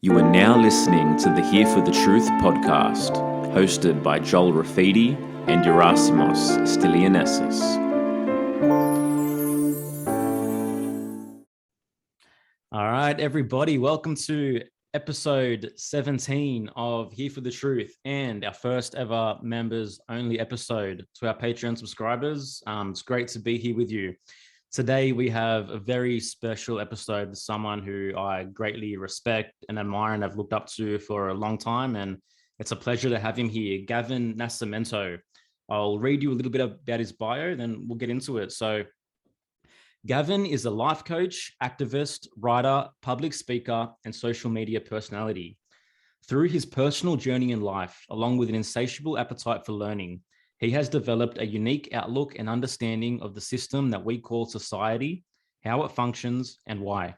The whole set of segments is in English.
You are now listening to the Here for the Truth podcast, hosted by Joel Rafidi and Gerasimos Stylianessis. All right, everybody, welcome to episode 17 of Here for the Truth and our first ever members only episode. To our Patreon subscribers, it's great to be here with you. Today, we have a very special episode with someone who I greatly respect and admire and have looked up to for a long time. And it's a pleasure to have him here, Gavin Nascimento. I'll read you a little bit about his bio, then we'll get into it. So Gavin is a life coach, activist, writer, public speaker, and social media personality. Through his personal journey in life, along with an insatiable appetite for learning, he has developed a unique outlook and understanding of the system that we call society, how it functions, and why.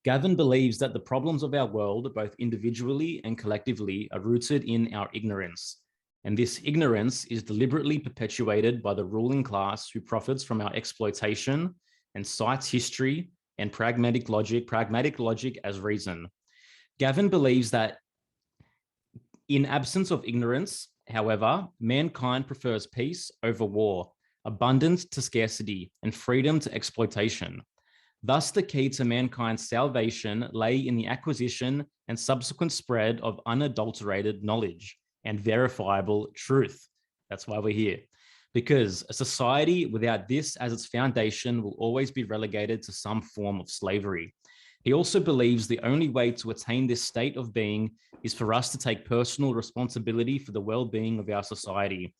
Gavin believes that the problems of our world, both individually and collectively, are rooted in our ignorance. And this ignorance is deliberately perpetuated by the ruling class who profits from our exploitation and cites history and pragmatic logic as reason. Gavin believes that in absence of ignorance, however, mankind prefers peace over war, abundance to scarcity, and freedom to exploitation. Thus, the key to mankind's salvation lay in the acquisition and subsequent spread of unadulterated knowledge and verifiable truth. That's why we're here. Because a society without this as its foundation will always be relegated to some form of slavery. He also believes the only way to attain this state of being is for us to take personal responsibility for the well-being of our society.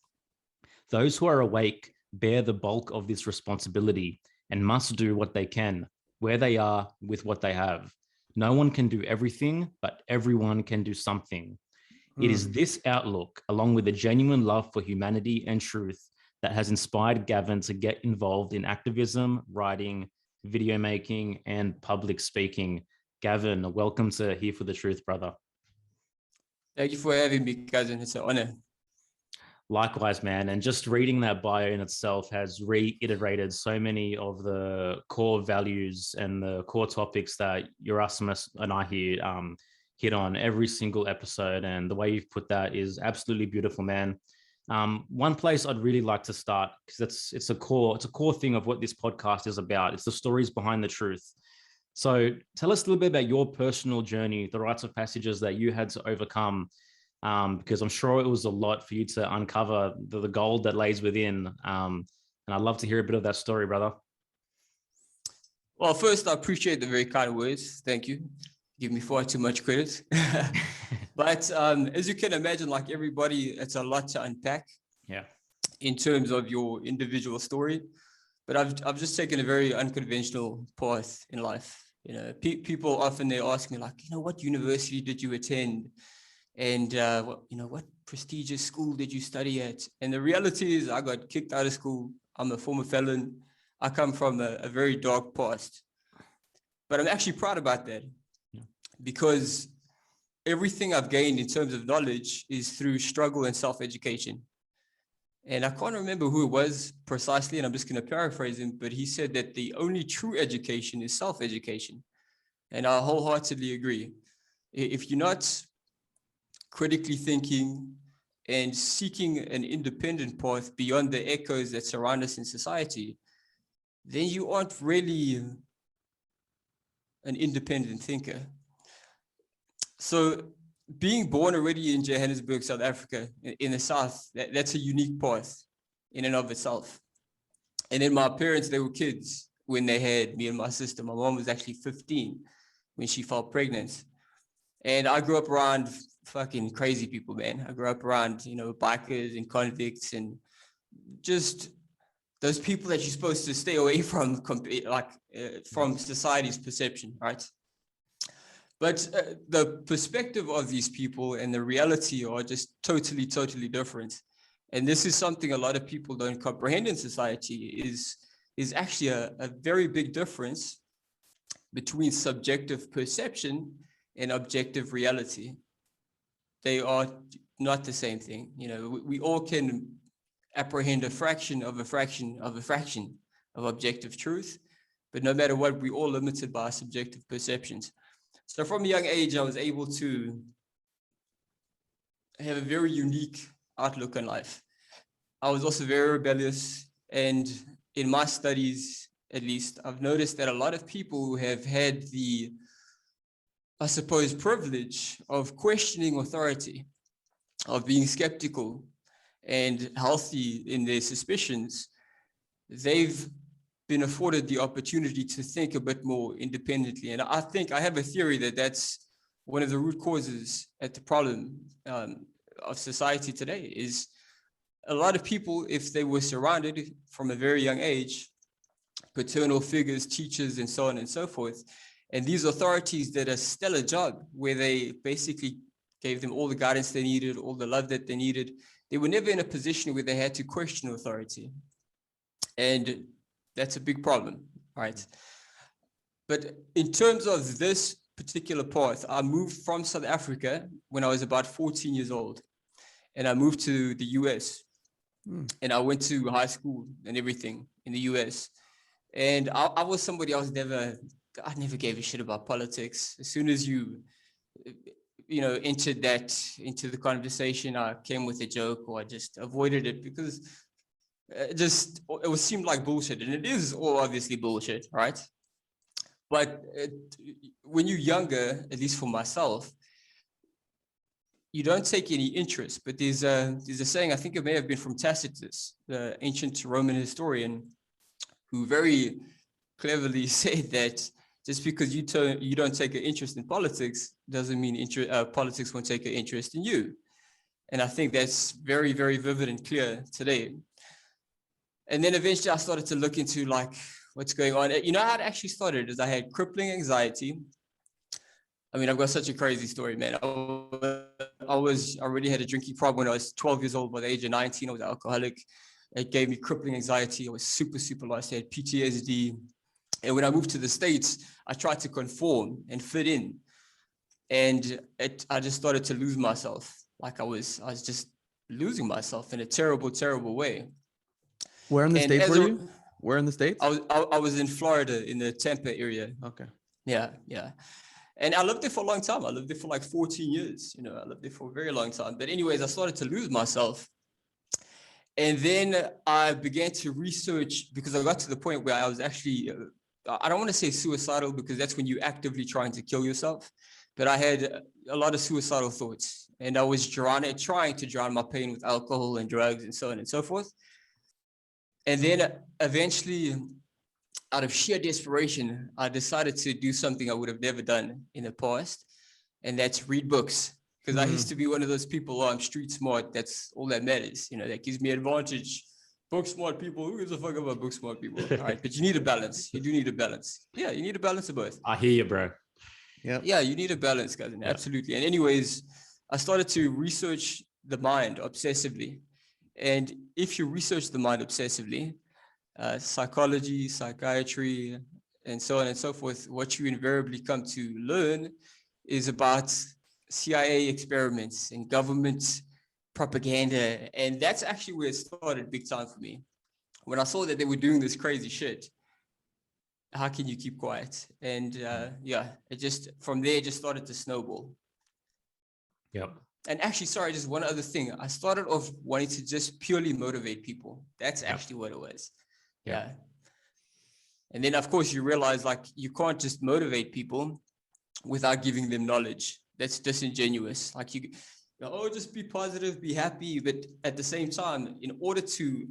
Those who are awake bear the bulk of this responsibility and must do what they can, where they are, with what they have. No one can do everything, but everyone can do something. It is this outlook, along with a genuine love for humanity and truth, that has inspired Gavin to get involved in activism, writing, video making, and public speaking. Gavin, welcome to Here for the Truth, brother. Thank you for having me, cousin. It's an honor. Likewise, man. And just reading that bio in itself has reiterated so many of the core values and the core topics that Gerasimos and I here hit on every single episode. And the way you've put that is absolutely beautiful, man. One place I'd really like to start, because it's a core thing of what this podcast is about. It's the stories behind the truth. So tell us a little bit about your personal journey, the rites of passages that you had to overcome, because I'm sure it was a lot for you to uncover the gold that lays within. And I'd love to hear a bit of that story, brother. Well, first, I appreciate the very kind words. Thank you. Give me far too much credit. But as you can imagine, like everybody, it's a lot to unpack. Yeah. In terms of your individual story. But I've just taken a very unconventional path in life. You know, people often they ask me like, what university did you attend? And what prestigious school did you study at? And the reality is I got kicked out of school. I'm a former felon. I come from a very dark past. But I'm actually proud about that. Because everything I've gained in terms of knowledge is through struggle and self-education. And I can't remember who it was precisely, and I'm just going to paraphrase him, but he said that the only true education is self-education. And I wholeheartedly agree. If you're not critically thinking and seeking an independent path beyond the echoes that surround us in society, then you aren't really an independent thinker. So being born already in Johannesburg, South Africa, in the South, that's a unique path in and of itself. And then my parents, they were kids when they had me and my sister. My mom was actually 15 when she fell pregnant. And I grew up around fucking crazy people, man. I grew up around, bikers and convicts and just those people that you're supposed to stay away from, from society's perception, right? But the perspective of these people and the reality are just totally, totally different. And this is something a lot of people don't comprehend in society is actually a very big difference between subjective perception and objective reality. They are not the same thing. We all can apprehend a fraction of a fraction of a fraction of objective truth, but no matter what, we're all limited by subjective perceptions. So from a young age, I was able to have a very unique outlook on life. I was also very rebellious, and in my studies, at least, I've noticed that a lot of people who have had the, I suppose, privilege of questioning authority, of being skeptical and healthy in their suspicions, they've been afforded the opportunity to think a bit more independently. And I think I have a theory that that's one of the root causes at the problem of society today is a lot of people, if they were surrounded from a very young age, paternal figures, teachers, and so on and so forth, and these authorities did a stellar job where they basically gave them all the guidance they needed, all the love that they needed. They were never in a position where they had to question authority. And that's a big problem, right? But in terms of this particular path, I moved from South Africa when I was about 14 years old. And I moved to the US. And I went to high school and everything in the US. And I was somebody I never gave a shit about politics. As soon as you entered that into the conversation, I came with a joke or I just avoided it because it seemed like bullshit, and it is all obviously bullshit, right? But when you're younger, at least for myself, you don't take any interest. But there's a saying, I think it may have been from Tacitus, the ancient Roman historian, who very cleverly said that just because you don't take an interest in politics doesn't mean politics won't take an interest in you. And I think that's very, very vivid and clear today. And then eventually I started to look into like what's going on. You know how it actually started is I had crippling anxiety. I mean, I've got such a crazy story, man. I already had a drinking problem when I was 12 years old. By the age of 19, I was an alcoholic. It gave me crippling anxiety. I was super, super lost. I had PTSD. And when I moved to the States, I tried to conform and fit in. And I just started to lose myself. Like I was just losing myself in a terrible, terrible way. Where in the States were you? Where in the States? I was in Florida in the Tampa area. Okay. Yeah. And I lived there for a long time. I lived there for like 14 years. I lived there for a very long time. But anyways, I started to lose myself. And then I began to research because I got to the point where I was actually, I don't want to say suicidal because that's when you're actively trying to kill yourself. But I had a lot of suicidal thoughts. And I was trying to drown my pain with alcohol and drugs and so on and so forth. And then eventually, out of sheer desperation, I decided to do something I would have never done in the past, and that's read books. Because I used to be one of those people, I'm street smart, that's all that matters. That gives me advantage. Book smart people, who gives a fuck about book smart people? All right, but you need a balance. You do need a balance. Yeah, you need a balance of both. I hear you, bro. Yeah, you need a balance, guys. Yep. Absolutely. And anyways, I started to research the mind obsessively. And if you research the mind obsessively, psychology, psychiatry, and so on and so forth, what you invariably come to learn is about CIA experiments and government propaganda. And that's actually where it started big time for me. When I saw that they were doing this crazy shit, how can you keep quiet? And from there, it just started to snowball. Yep. And actually, sorry, just one other thing. I started off wanting to just purely motivate people. That's actually what it was. Yeah. And then, of course, you realize like you can't just motivate people without giving them knowledge. That's disingenuous. Like just be positive, be happy. But at the same time, in order to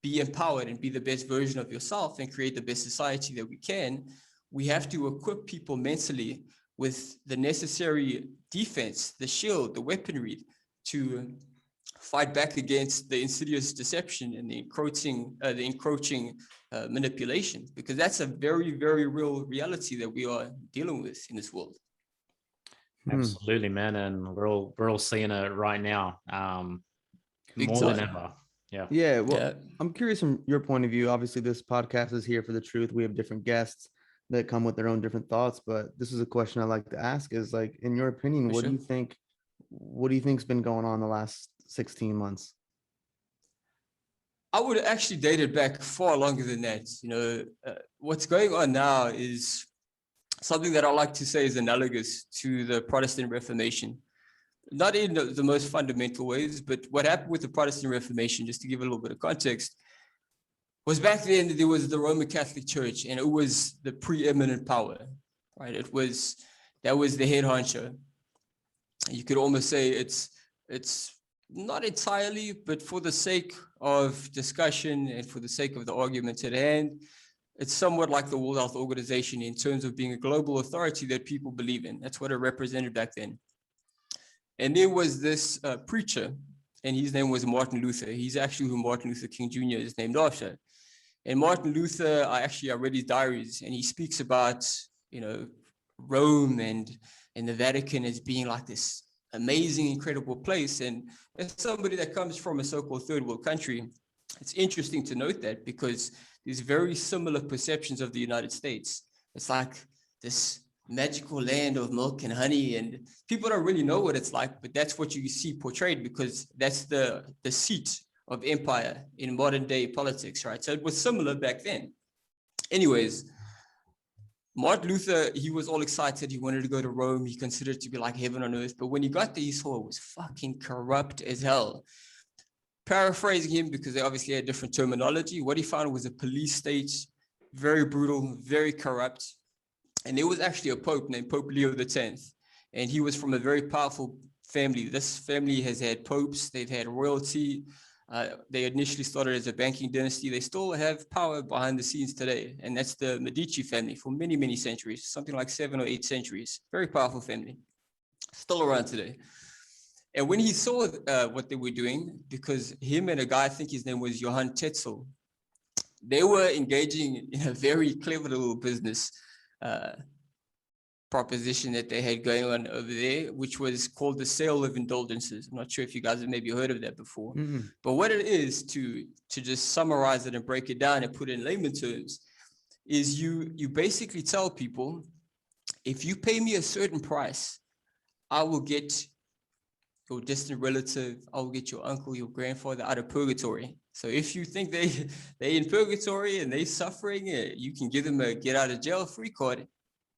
be empowered and be the best version of yourself and create the best society that we can, we have to equip people mentally with the necessary defense, the shield, the weaponry to fight back against the insidious deception and the encroaching manipulation, because that's a very, very real reality that we are dealing with in this world. Absolutely, man, and we're all seeing it right now, more than ever. Yeah. Well, I'm curious from your point of view. Obviously, this podcast is here for the truth. We have different guests that come with their own different thoughts, but this is a question I like to ask: is like, in your opinion, what do you think? What do you think's been going on the last 16 months? I would actually date it back far longer than that. What's going on now is something that I like to say is analogous to the Protestant Reformation. Not in the most fundamental ways, but what happened with the Protestant Reformation, just to give a little bit of context, was back then there was the Roman Catholic Church, and it was the preeminent power, right? That was the head honcho. You could almost say it's not entirely, but for the sake of discussion and for the sake of the argument at hand, it's somewhat like the World Health Organization in terms of being a global authority that people believe in. That's what it represented back then. And there was this preacher, and his name was Martin Luther. He's actually who Martin Luther King Jr. is named after. And Martin Luther, I read his diaries, and he speaks about, Rome and the Vatican as being like this amazing, incredible place. And as somebody that comes from a so-called third world country, it's interesting to note that because there's very similar perceptions of the United States. It's like this magical land of milk and honey, and people don't really know what it's like, but that's what you see portrayed because that's the seat of empire in modern day politics, right? So it was similar back then. Anyways, Martin Luther, he was all excited. He wanted to go to Rome. He considered it to be like heaven on earth. But when he got there, he saw it was fucking corrupt as hell. Paraphrasing him, because they obviously had different terminology, what he found was a police state, very brutal, very corrupt. And there was actually a pope named Pope Leo X. And he was from a very powerful family. This family has had popes. They've had royalty. They initially started as a banking dynasty. They still have power behind the scenes today. And that's the Medici family for many, many centuries, something like 7 or 8 centuries. Very powerful family, still around today. And when he saw what they were doing, because him and a guy, I think his name was Johann Tetzel, they were engaging in a very clever little business proposition that they had going on over there, which was called the sale of indulgences. I'm not sure if you guys have maybe heard of that before, but what it is, to just summarize it and break it down and put it in layman terms, is you basically tell people, if you pay me a certain price, I will get your distant relative, I will get your uncle, your grandfather out of purgatory. So if you think they're in purgatory and they're suffering, you can give them a get out of jail free card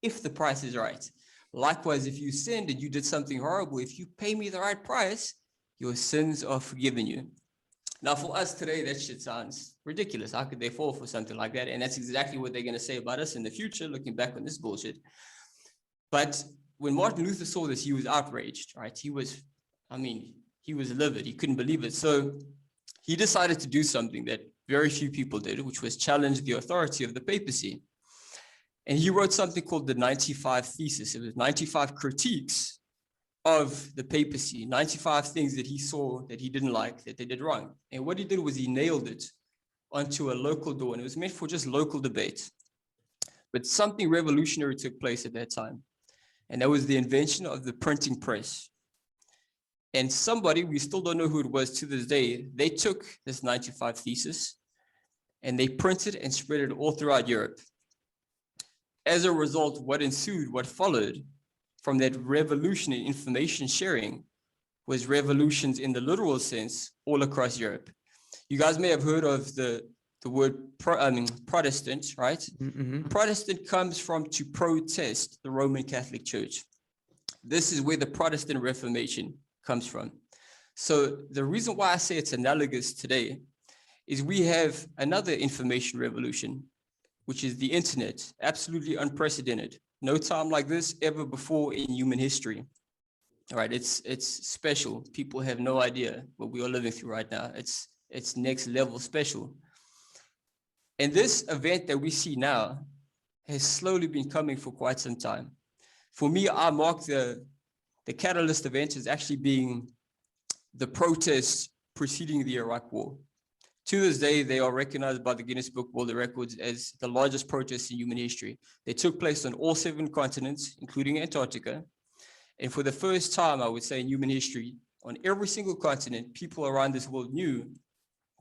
if the price is right. Likewise, if you sinned and you did something horrible, if you pay me the right price, your sins are forgiven you. Now, for us today, that shit sounds ridiculous. How could they fall for something like that? And that's exactly what they're going to say about us in the future, looking back on this bullshit. But when Martin Luther saw this, he was outraged, right? He was livid. He couldn't believe it. So he decided to do something that very few people did, which was challenge the authority of the papacy. And he wrote something called the 95 Thesis. It was 95 critiques of the papacy, 95 things that he saw that he didn't like, that they did wrong. And what he did was he nailed it onto a local door, and it was meant for just local debate. But something revolutionary took place at that time, and that was the invention of the printing press. And somebody, we still don't know who it was to this day, they took this 95 Thesis and they printed and spread it all throughout Europe. As a result, what ensued, what followed from that revolution in information sharing was revolutions in the literal sense all across Europe. You guys may have heard of the word Protestant, right? Mm-hmm. Protestant comes from to protest the Roman Catholic Church. This is where the Protestant Reformation comes from. So the reason why I say it's analogous today is we have another information revolution, which is the internet, absolutely unprecedented. No time like this ever before in human history. All right, it's special. People have no idea what we are living through right now. It's next level special. And this event that we see now has slowly been coming for quite some time. For me, I mark the catalyst event as actually being the protests preceding the Iraq War. To this day, they are recognized by the Guinness Book of World Records as the largest protests in human history. They took place on all 7 continents, including Antarctica. And for the first time, I would say in human history, on every single continent, people around this world knew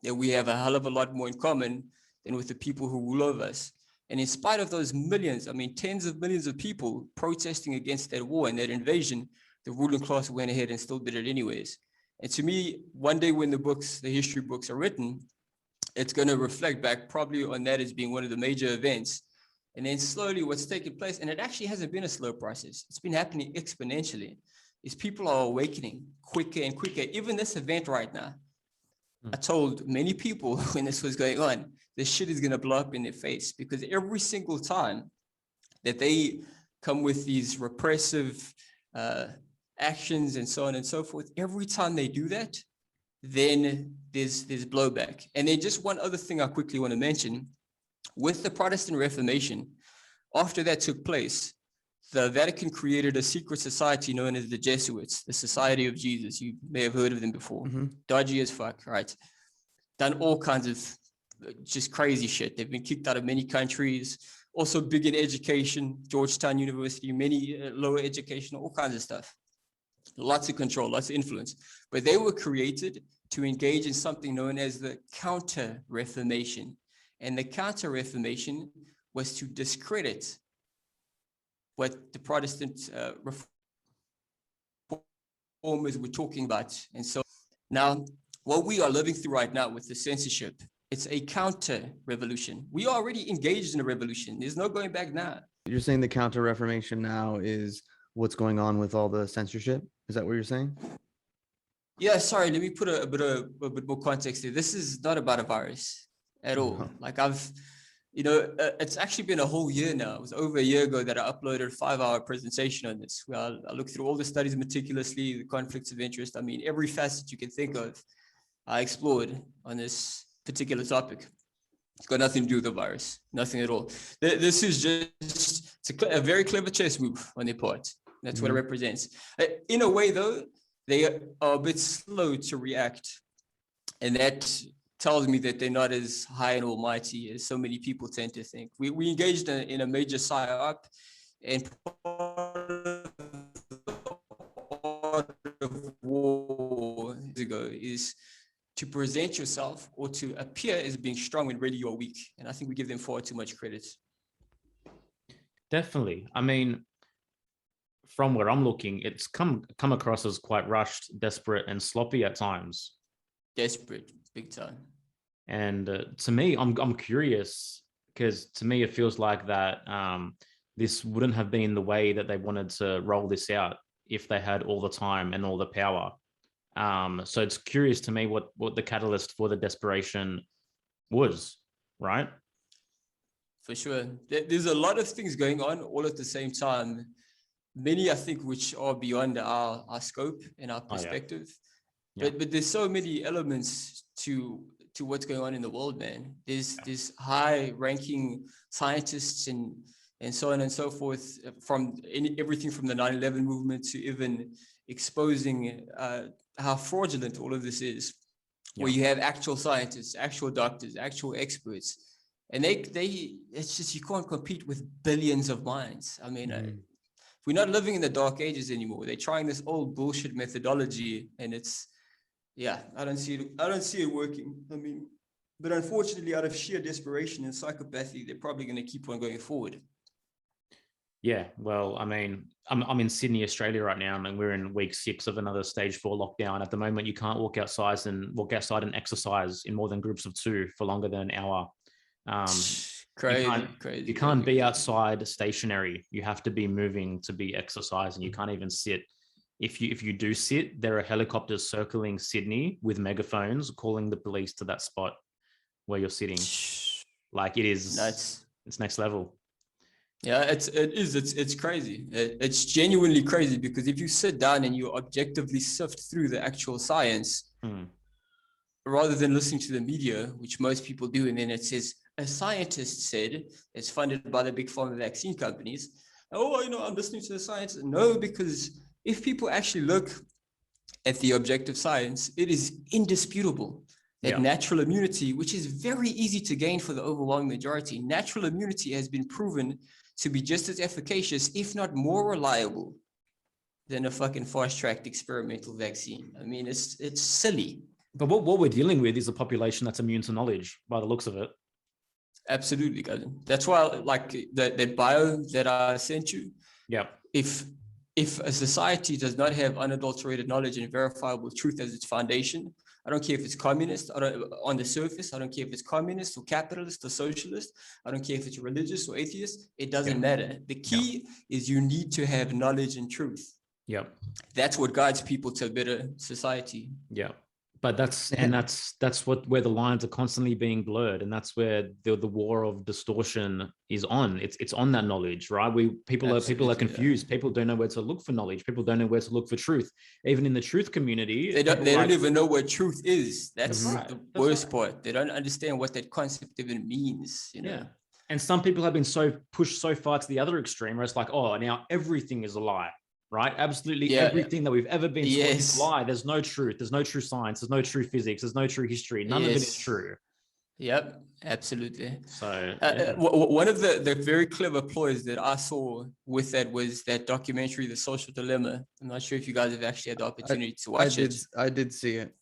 that we have a hell of a lot more in common than with the people who rule over us. And in spite of those millions, tens of millions of people protesting against that war and that invasion, the ruling class went ahead and still did it anyways. And to me, one day when the history books are written, it's going to reflect back probably on that as being one of the major events And then slowly what's taking place, and it actually hasn't been a slow process, it's been happening exponentially, is people are awakening quicker and quicker. Even this event right now, I told many people when this was going on, this shit is going to blow up in their face, because every single time that they come with these repressive actions and so on and so forth, every time they do that, then there's blowback. And then just one other thing I quickly want to mention, with the Protestant Reformation, after that took place, the Vatican created a secret society known as the Jesuits, the Society of Jesus. You may have heard of them before. Dodgy as fuck, right? Done all kinds of just crazy shit. They've been kicked out of many countries, also big in education, Georgetown University, many lower education, all kinds of stuff. Lots of control, lots of influence. But they were created to engage in something known as the Counter-Reformation. And the Counter-Reformation was to discredit what the Protestant reformers were talking about. And so now what we are living through right now with the censorship, it's a counter-revolution. We are already engaged in a revolution. There's no going back now. You're saying the counter-reformation now is what's going on with all the censorship? Is that what you're saying? Yeah, sorry, let me put a bit more context here. This is not about a virus at all. Like it's actually been a whole year now. It was over a year ago that I uploaded a 5-hour presentation on this, where I looked through all the studies meticulously, the conflicts of interest. I mean, every facet you can think of, I explored on this particular topic. It's got nothing to do with the virus, nothing at all. This is just a very clever chess move on their part. That's what it represents. In a way, though, they are a bit slow to react. And that tells me that they're not as high and almighty as so many people tend to think. We engaged in a major psyop, and part of war ago is to present yourself or to appear as being strong when really you're weak. And I think we give them far too much credit. Definitely. I mean, from where I'm looking, it's come across as quite rushed, desperate, and sloppy at times. Desperate, big time. And to me, I'm curious, because to me it feels like that this wouldn't have been the way that they wanted to roll this out if they had all the time and all the power. So it's curious to me what the catalyst for the desperation was, right? For sure. There's a lot of things going on all at the same time. Many, I think, which are beyond our scope and our perspective. But there's so many elements to what's going on in the world, man. There's high-ranking scientists and so on and so forth, from everything from the 9/11 movement to even exposing how fraudulent all of this is, where you have actual scientists, actual doctors, actual experts, and it's just, you can't compete with billions of minds. I mean, we're not living in the dark ages anymore. They're trying this old bullshit methodology, and I don't see it working. I mean, but unfortunately, out of sheer desperation and psychopathy, they're probably going to keep on going forward. Yeah, well, I mean, I'm in Sydney, Australia right now, and we're in week 6 of another stage 4 lockdown. At the moment, you can't walk outside and exercise in more than groups of 2 for longer than an hour. Crazy. You can't be outside stationary. You have to be moving to be exercising. You can't even sit. If you do sit, there are helicopters circling Sydney with megaphones calling the police to that spot where you're sitting. Like, it is nuts. It's next level. Yeah, it's crazy. It's genuinely crazy, because if you sit down and you objectively sift through the actual science, rather than listening to the media, which most people do, and then it says, a scientist said, it's funded by the big pharma vaccine companies. Oh, I'm listening to the science. No, because if people actually look at the objective science, it is indisputable that natural immunity, which is very easy to gain for the overwhelming majority, natural immunity has been proven to be just as efficacious, if not more reliable, than a fucking fast-tracked experimental vaccine. I mean, it's silly. But what we're dealing with is a population that's immune to knowledge, by the looks of it. Absolutely, Gavin. That's why, like, that bio that I sent you. Yeah. If a society does not have unadulterated knowledge and verifiable truth as its foundation, I don't care if it's communist. On the surface, I don't care if it's communist or capitalist or socialist. I don't care if it's religious or atheist. It doesn't matter. The key is you need to have knowledge and truth. Yep. That's what guides people to a better society. Yeah. But that's where the lines are constantly being blurred, and that's where the war of distortion is on. It's on that knowledge, right? People are confused. Yeah. People don't know where to look for knowledge. People don't know where to look for truth. Even in the truth community, they don't even know what truth is. That's the worst part. They don't understand what that concept even means. You know? Yeah. And some people have been pushed so far to the other extreme, where it's like, oh, now everything is a lie. Right? Absolutely everything that we've ever been taught is a lie. There's no truth. There's no true science. There's no true physics. There's no true history. None of it is true. Yep, absolutely. So one of the very clever ploys that I saw with that was that documentary, The Social Dilemma. I'm not sure if you guys have actually had the opportunity to watch it. I did see it.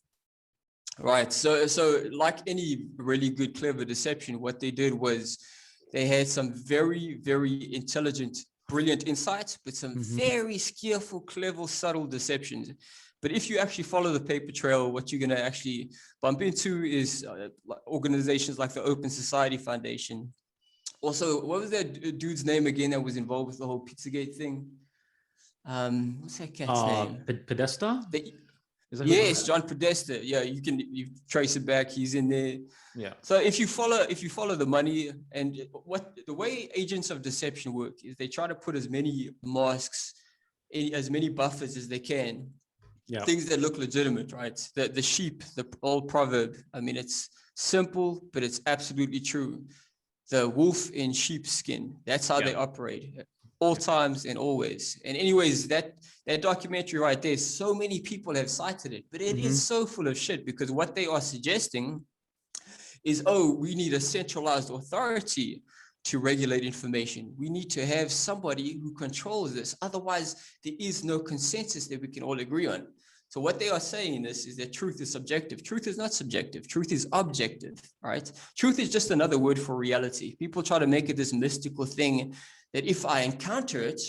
Right. So like any really good, clever deception, what they did was they had some very, very intelligent, brilliant insights, but some very skillful, clever, subtle deceptions. But if you actually follow the paper trail, what you're going to actually bump into is organizations like the Open Society Foundation. Also, what was that dude's name again that was involved with the whole Pizzagate thing? What's that cat's name? Podesta? Yes, John Podesta. Yeah, you trace it back. He's in there. Yeah. So if you follow the money, and the way agents of deception work is they try to put as many masks, as many buffers as they can. Yeah. Things that look legitimate, right? The sheep, the old proverb. I mean, it's simple, but it's absolutely true. The wolf in sheep's skin. That's how they operate. All times and always. And anyways, that documentary right there, so many people have cited it, but it is so full of shit, because what they are suggesting is, we need a centralized authority to regulate information. We need to have somebody who controls this. Otherwise, there is no consensus that we can all agree on. So what they are saying in this is that truth is subjective. Truth is not subjective. Truth is objective, right? Truth is just another word for reality. People try to make it this mystical thing that if I encounter it,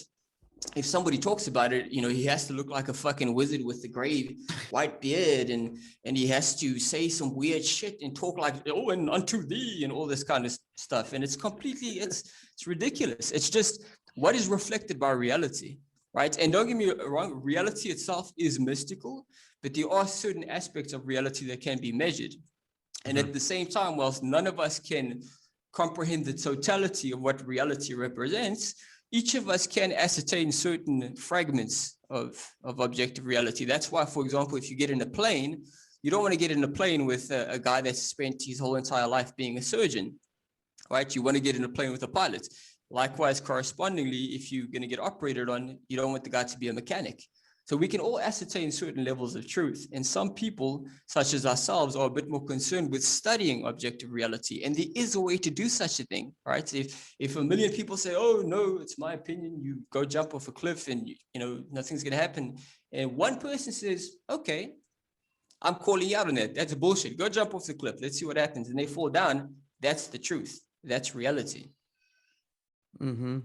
if somebody talks about it, he has to look like a fucking wizard with the gray white beard, and he has to say some weird shit and talk like, and unto thee, and all this kind of stuff. And it's ridiculous. It's just what is reflected by reality, right? And don't get me wrong, reality itself is mystical, but there are certain aspects of reality that can be measured. And at the same time, whilst none of us can comprehend the totality of what reality represents, each of us can ascertain certain fragments of objective reality. That's why, for example, if you get in a plane, you don't want to get in a plane with a guy that's spent his whole entire life being a surgeon, right? You want to get in a plane with a pilot. Likewise, correspondingly, if you're going to get operated on, you don't want the guy to be a mechanic. So we can all ascertain certain levels of truth. And some people, such as ourselves, are a bit more concerned with studying objective reality. And there is a way to do such a thing, right? If a million people say, oh, no, it's my opinion, you go jump off a cliff and, nothing's going to happen. And one person says, okay, I'm calling you out on that. That's bullshit. Go jump off the cliff. Let's see what happens. And they fall down. That's the truth. That's reality. Well,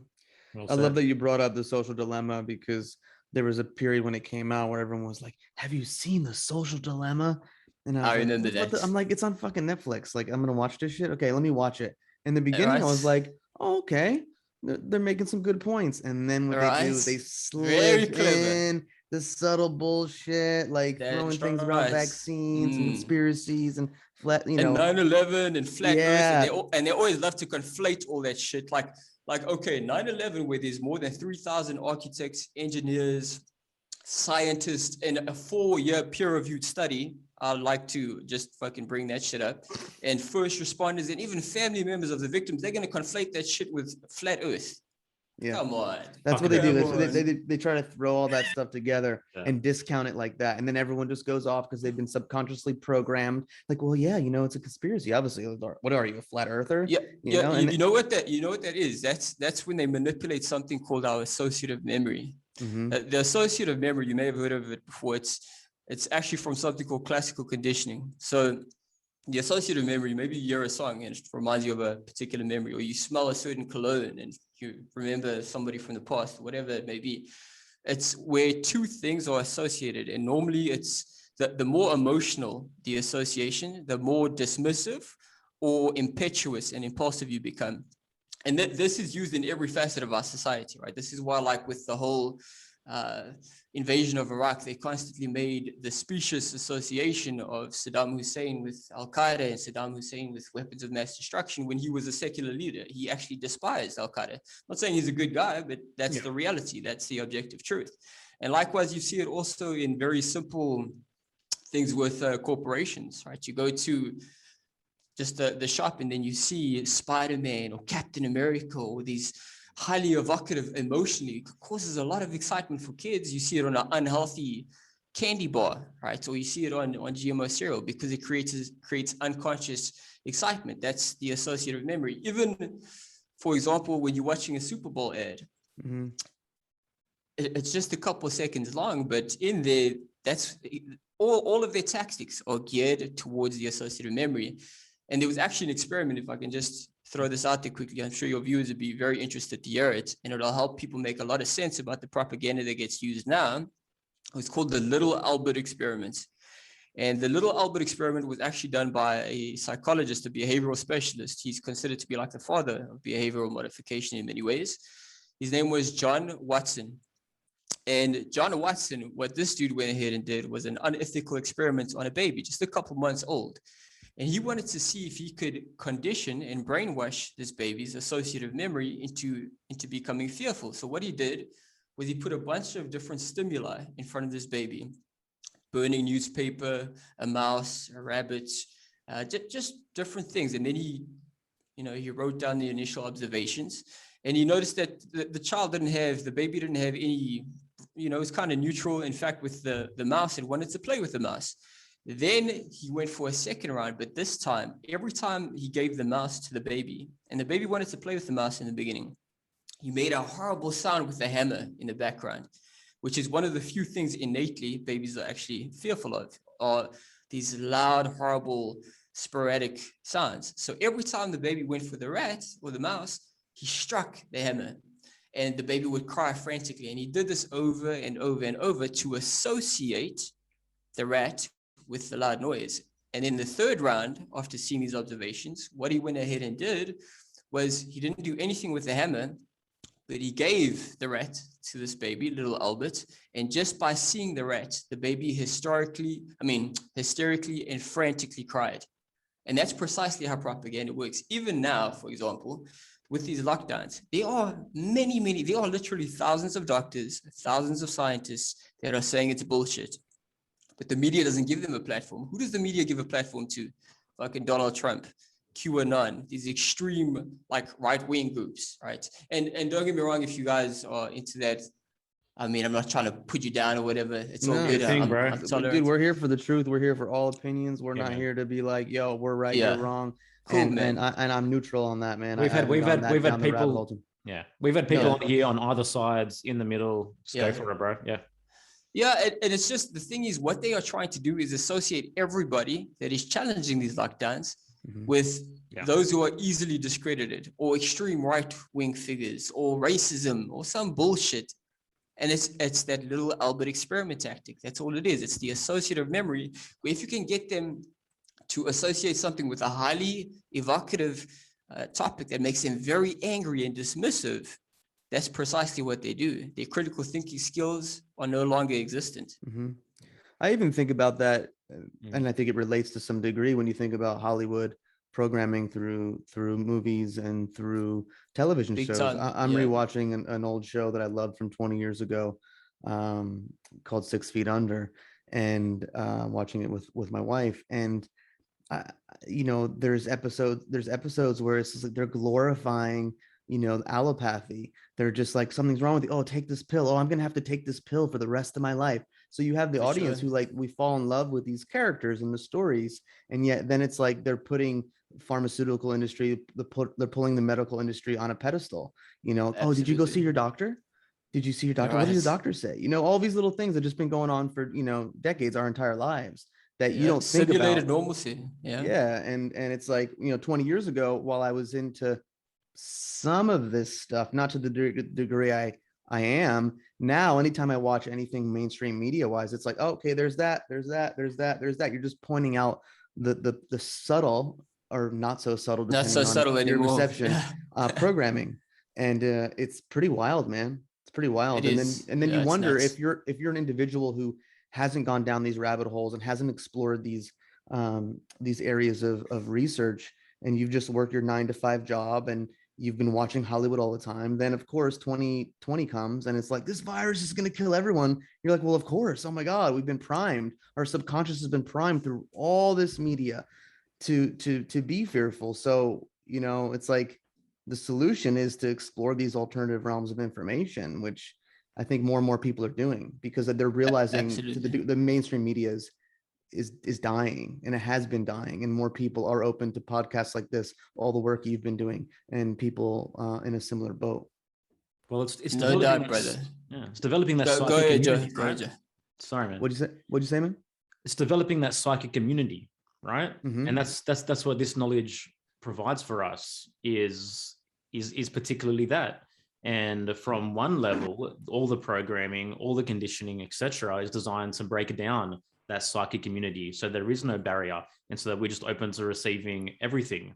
I love that you brought up The Social Dilemma, because there was a period when it came out where everyone was like, have you seen The Social Dilemma? And I remember that. I'm like, it's on fucking Netflix. Like, I'm going to watch this shit. Okay, let me watch it. In the beginning, I was like, oh, okay. They're making some good points. And then what they do, they slip in the subtle bullshit, like throwing things around vaccines and conspiracies and flat, and 9/11 and flat Earth. And they always love to conflate all that shit. Like, okay, 9/11, where there's more than 3,000 architects, engineers, scientists in a 4-year peer-reviewed study. I'd like to just fucking bring that shit up. And first responders and even family members of the victims, they're going to conflate that shit with flat Earth. Yeah. Come on. That's what they do. They try to throw all that stuff together and discount it like that. And then everyone just goes off because they've been subconsciously programmed. Like, well, yeah, it's a conspiracy. Obviously, what are you, a flat earther? Yeah. You know what that is? That's when they manipulate something called our associative memory. The associative memory, you may have heard of it before. It's actually from something called classical conditioning. So the associative memory, maybe you hear a song and it reminds you of a particular memory, or you smell a certain cologne and you remember somebody from the past, whatever it may be. It's where two things are associated, and normally it's the more emotional the association, the more dismissive or impetuous and impulsive you become. And this is used in every facet of our society, right? This is why, like with the whole invasion of Iraq, they constantly made the specious association of Saddam Hussein with Al-Qaeda and Saddam Hussein with weapons of mass destruction. When he was a secular leader, he actually despised Al-Qaeda. Not saying he's a good guy, but that's the reality. That's the objective truth. And likewise, you see it also in very simple things with corporations, right? You go to just the shop and then you see Spider-Man or Captain America or these highly evocative emotionally, causes a lot of excitement for kids. You see it on an unhealthy candy bar, right? Or you see it on GMO cereal because it creates unconscious excitement. That's the associative memory. Even, for example, when you're watching a Super Bowl ad, it's just a couple of seconds long, but in there, that's all of their tactics are geared towards the associative memory. And there was actually an experiment, if I can just throw this out there quickly, I'm sure your viewers would be very interested to hear it, and it'll help people make a lot of sense about the propaganda that gets used now. It was called the Little Albert Experiment. And the Little Albert Experiment was actually done by a psychologist, a behavioral specialist. He's considered to be like the father of behavioral modification in many ways. His name was John Watson. And John Watson, what this dude went ahead and did was an unethical experiment on a baby, just a couple months old. And he wanted to see if he could condition and brainwash this baby's associative memory into becoming fearful. So what he did was he put a bunch of different stimuli in front of this baby: burning newspaper, a mouse, a rabbit, just different things. And then he wrote down the initial observations, and he noticed that the baby didn't have any, it was kind of neutral. In fact, with the mouse, it wanted to play with the mouse. Then he went for a second round, but this time, every time he gave the mouse to the baby, and the baby wanted to play with the mouse in the beginning, he made a horrible sound with the hammer in the background, which is one of the few things innately babies are actually fearful of, are these loud, horrible, sporadic sounds. So every time the baby went for the rat or the mouse, he struck the hammer, and the baby would cry frantically. And he did this over and over and over to associate the rat with the loud noise. And in the third round, after seeing these observations, what he went ahead and did was he didn't do anything with the hammer, but he gave the rat to this baby, little Albert. And just by seeing the rat, the baby hysterically and frantically cried. And that's precisely how propaganda works. Even now, for example, with these lockdowns, there are there are literally thousands of doctors, thousands of scientists that are saying it's bullshit. But the media doesn't give them a platform. Who does the media give a platform to? Fucking Donald Trump, QAnon, these extreme like right-wing groups, right? And don't get me wrong, if you guys are into that, I'm not trying to put you down or whatever. It's all good. Dude, we're here for the truth. We're here for all opinions. We're not here to be like, yo, we're right, you're wrong. Cool, man. And I'm neutral on that, man. We've had people. Yeah, we've had people on here on either sides, in the middle. Just go for it, bro. Yeah. Yeah, and it's just, the thing is, what they are trying to do is associate everybody that is challenging these lockdowns with those who are easily discredited, or extreme right-wing figures, or racism, or some bullshit. And it's that little Albert experiment tactic. That's all it is. It's the associative memory, where if you can get them to associate something with a highly evocative topic that makes them very angry and dismissive, that's precisely what they do. Their critical thinking skills are no longer existent. I even think about that, and I think it relates to some degree when you think about Hollywood programming through movies and through television shows. I'm rewatching an old show that I loved from 20 years ago, called 6 Feet Under, and watching it with my wife. And there's episodes where it's just like they're glorifying allopathy. They're just like, something's wrong with you. Oh, take this pill. Oh, I'm gonna have to take this pill for the rest of my life. So you have the audience who, like, we fall in love with these characters and the stories, and yet then it's like they're putting pharmaceutical industry, they're pulling the medical industry on a pedestal. Absolutely. Oh, did you go see your doctor? Did you see your doctor? What did your doctor say? All these little things that just been going on for decades, our entire lives, that you don't think about. Simulated normalcy. Yeah, and it's like 20 years ago, while I was into some of this stuff, not to the degree I I am. Now, anytime I watch anything mainstream media wise, it's like, oh, okay, there's that. You're just pointing out the subtle or not so subtle, Not so depending on subtle your anymore. perception, programming. And it's pretty wild, man. It's pretty wild. It And is. then you It's wonder nuts. if you're an individual who hasn't gone down these rabbit holes and hasn't explored these areas of research, and you've just worked your 9 to 5 job and you've been watching Hollywood all the time, then of course 2020 comes and it's like, this virus is going to kill everyone. You're like, well, of course. Oh my God, we've been primed. Our subconscious has been primed through all this media to be fearful. So, it's like the solution is to explore these alternative realms of information, which I think more and more people are doing, because they're realizing the mainstream media is dying, and it has been dying, and more people are open to podcasts like this, all the work you've been doing, and people in a similar boat. Well, it's no doubt, brother. Yeah, it's developing that Go psychic ahead, Joe. community, right? Joe. Sorry, man. What'd you say, man? It's developing that psychic community, right? Mm-hmm. And that's what this knowledge provides for us is particularly that. And from one level, all the programming, all the conditioning, etc., is designed to break down that psychic community, so there is no barrier, and so that we're just open to receiving everything.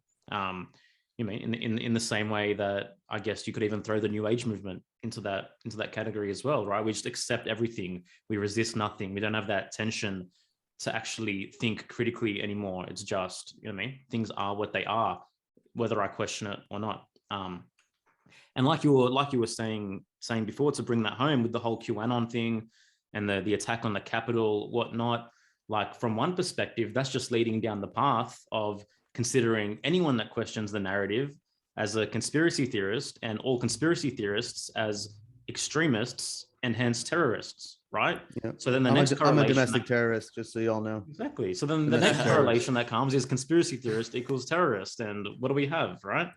In the same way that I guess you could even throw the New Age movement into that category as well, right? We just accept everything. We resist nothing. We don't have that tension to actually think critically anymore. It's just, things are what they are, whether I question it or not. And like you were saying before, to bring that home with the whole QAnon thing and the attack on the Capitol, whatnot, like from one perspective, that's just leading down the path of considering anyone that questions the narrative as a conspiracy theorist, and all conspiracy theorists as extremists and hence terrorists, right? Yep. So then I'm a domestic terrorist, just so y'all know. Exactly. So then the next correlation that comes is conspiracy theorist equals terrorist. And what do we have, right?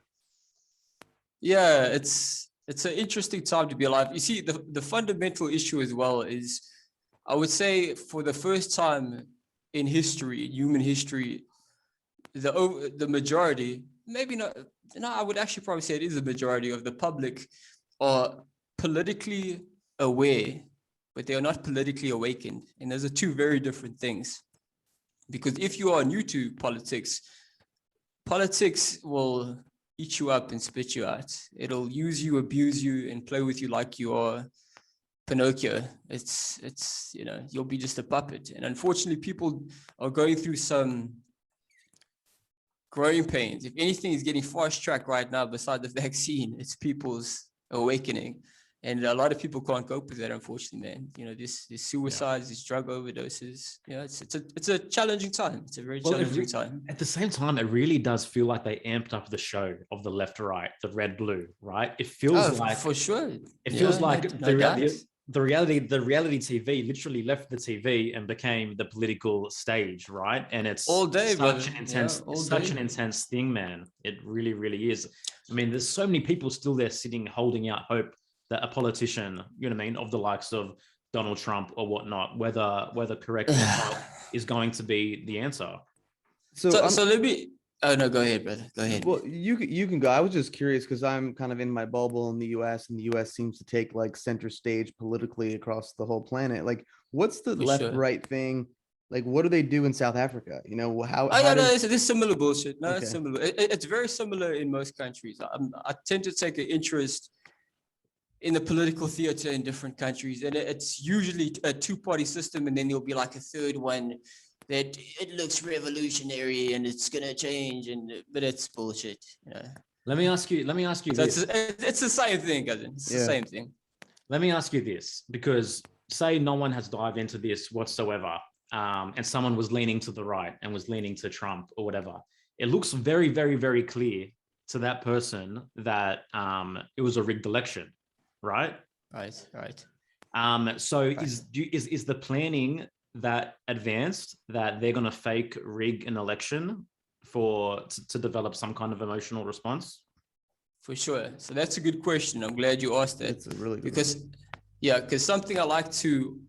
Yeah, it's an interesting time to be alive. You see, the fundamental issue as well is, I would say, for the first time in history, human history, the majority, maybe not, no, I would actually probably say it is the majority of the public are politically aware, but they are not politically awakened. And those are two very different things. Because if you are new to politics will eat you up and spit you out. It'll use you, abuse you, and play with you like you are Pinocchio. It's you'll be just a puppet. And unfortunately, people are going through some growing pains. If anything is getting fast tracked right now, besides the vaccine, it's people's awakening. And a lot of people can't cope with that, unfortunately, man. This suicides, these drug overdoses. It's a challenging time. It's a very challenging time. At the same time, it really does feel like they amped up the show of the left to right, the red blue, right? It feels like, for sure. It feels like the reality TV literally left the TV and became the political stage, right? And it's all day, such an intense thing, man. It really, really is. I mean, there's so many people still there sitting, holding out hope that a politician, of the likes of Donald Trump or whatnot, whether correct or not, is going to be the answer. So let me. Oh no, go ahead, brother. Go ahead. Well, you can go. I was just curious because I'm kind of in my bubble in the U.S. and the U.S. seems to take like center stage politically across the whole planet. Like, what's the left-right thing? Like, what do they do in South Africa? How? It's similar bullshit. No, Okay. It's similar. It's very similar in most countries. I tend to take an interest in the political theater in different countries, and it's usually a two-party system, and then there'll be like a third one that it looks revolutionary and it's gonna change, but it's bullshit. Let me ask you So this. it's the same thing, cousin. It's the same thing. Let me ask you this, because say no one has dived into this whatsoever, and someone was leaning to the right and was leaning to Trump or whatever. It looks very, very, very clear to that person that it was a rigged election. Right. So is the planning that advanced that they're going to fake rig an election to develop some kind of emotional response? For sure. So that's a good question. I'm glad you asked that. It's a really good because something I like to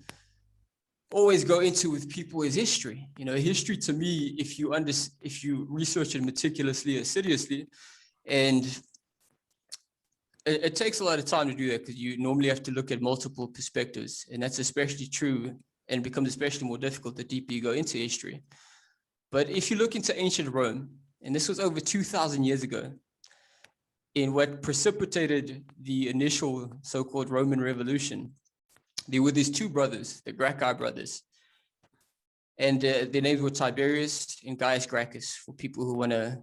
always go into with people is history. History to me, if you research it meticulously or seriously, and it takes a lot of time to do that because you normally have to look at multiple perspectives, and that's especially true and becomes especially more difficult the deeper you go into history. But if you look into ancient Rome, and this was over 2,000 years ago, in what precipitated the initial so-called Roman Revolution, there were these two brothers, the Gracchi brothers, and their names were Tiberius and Gaius Gracchus, for people who want to,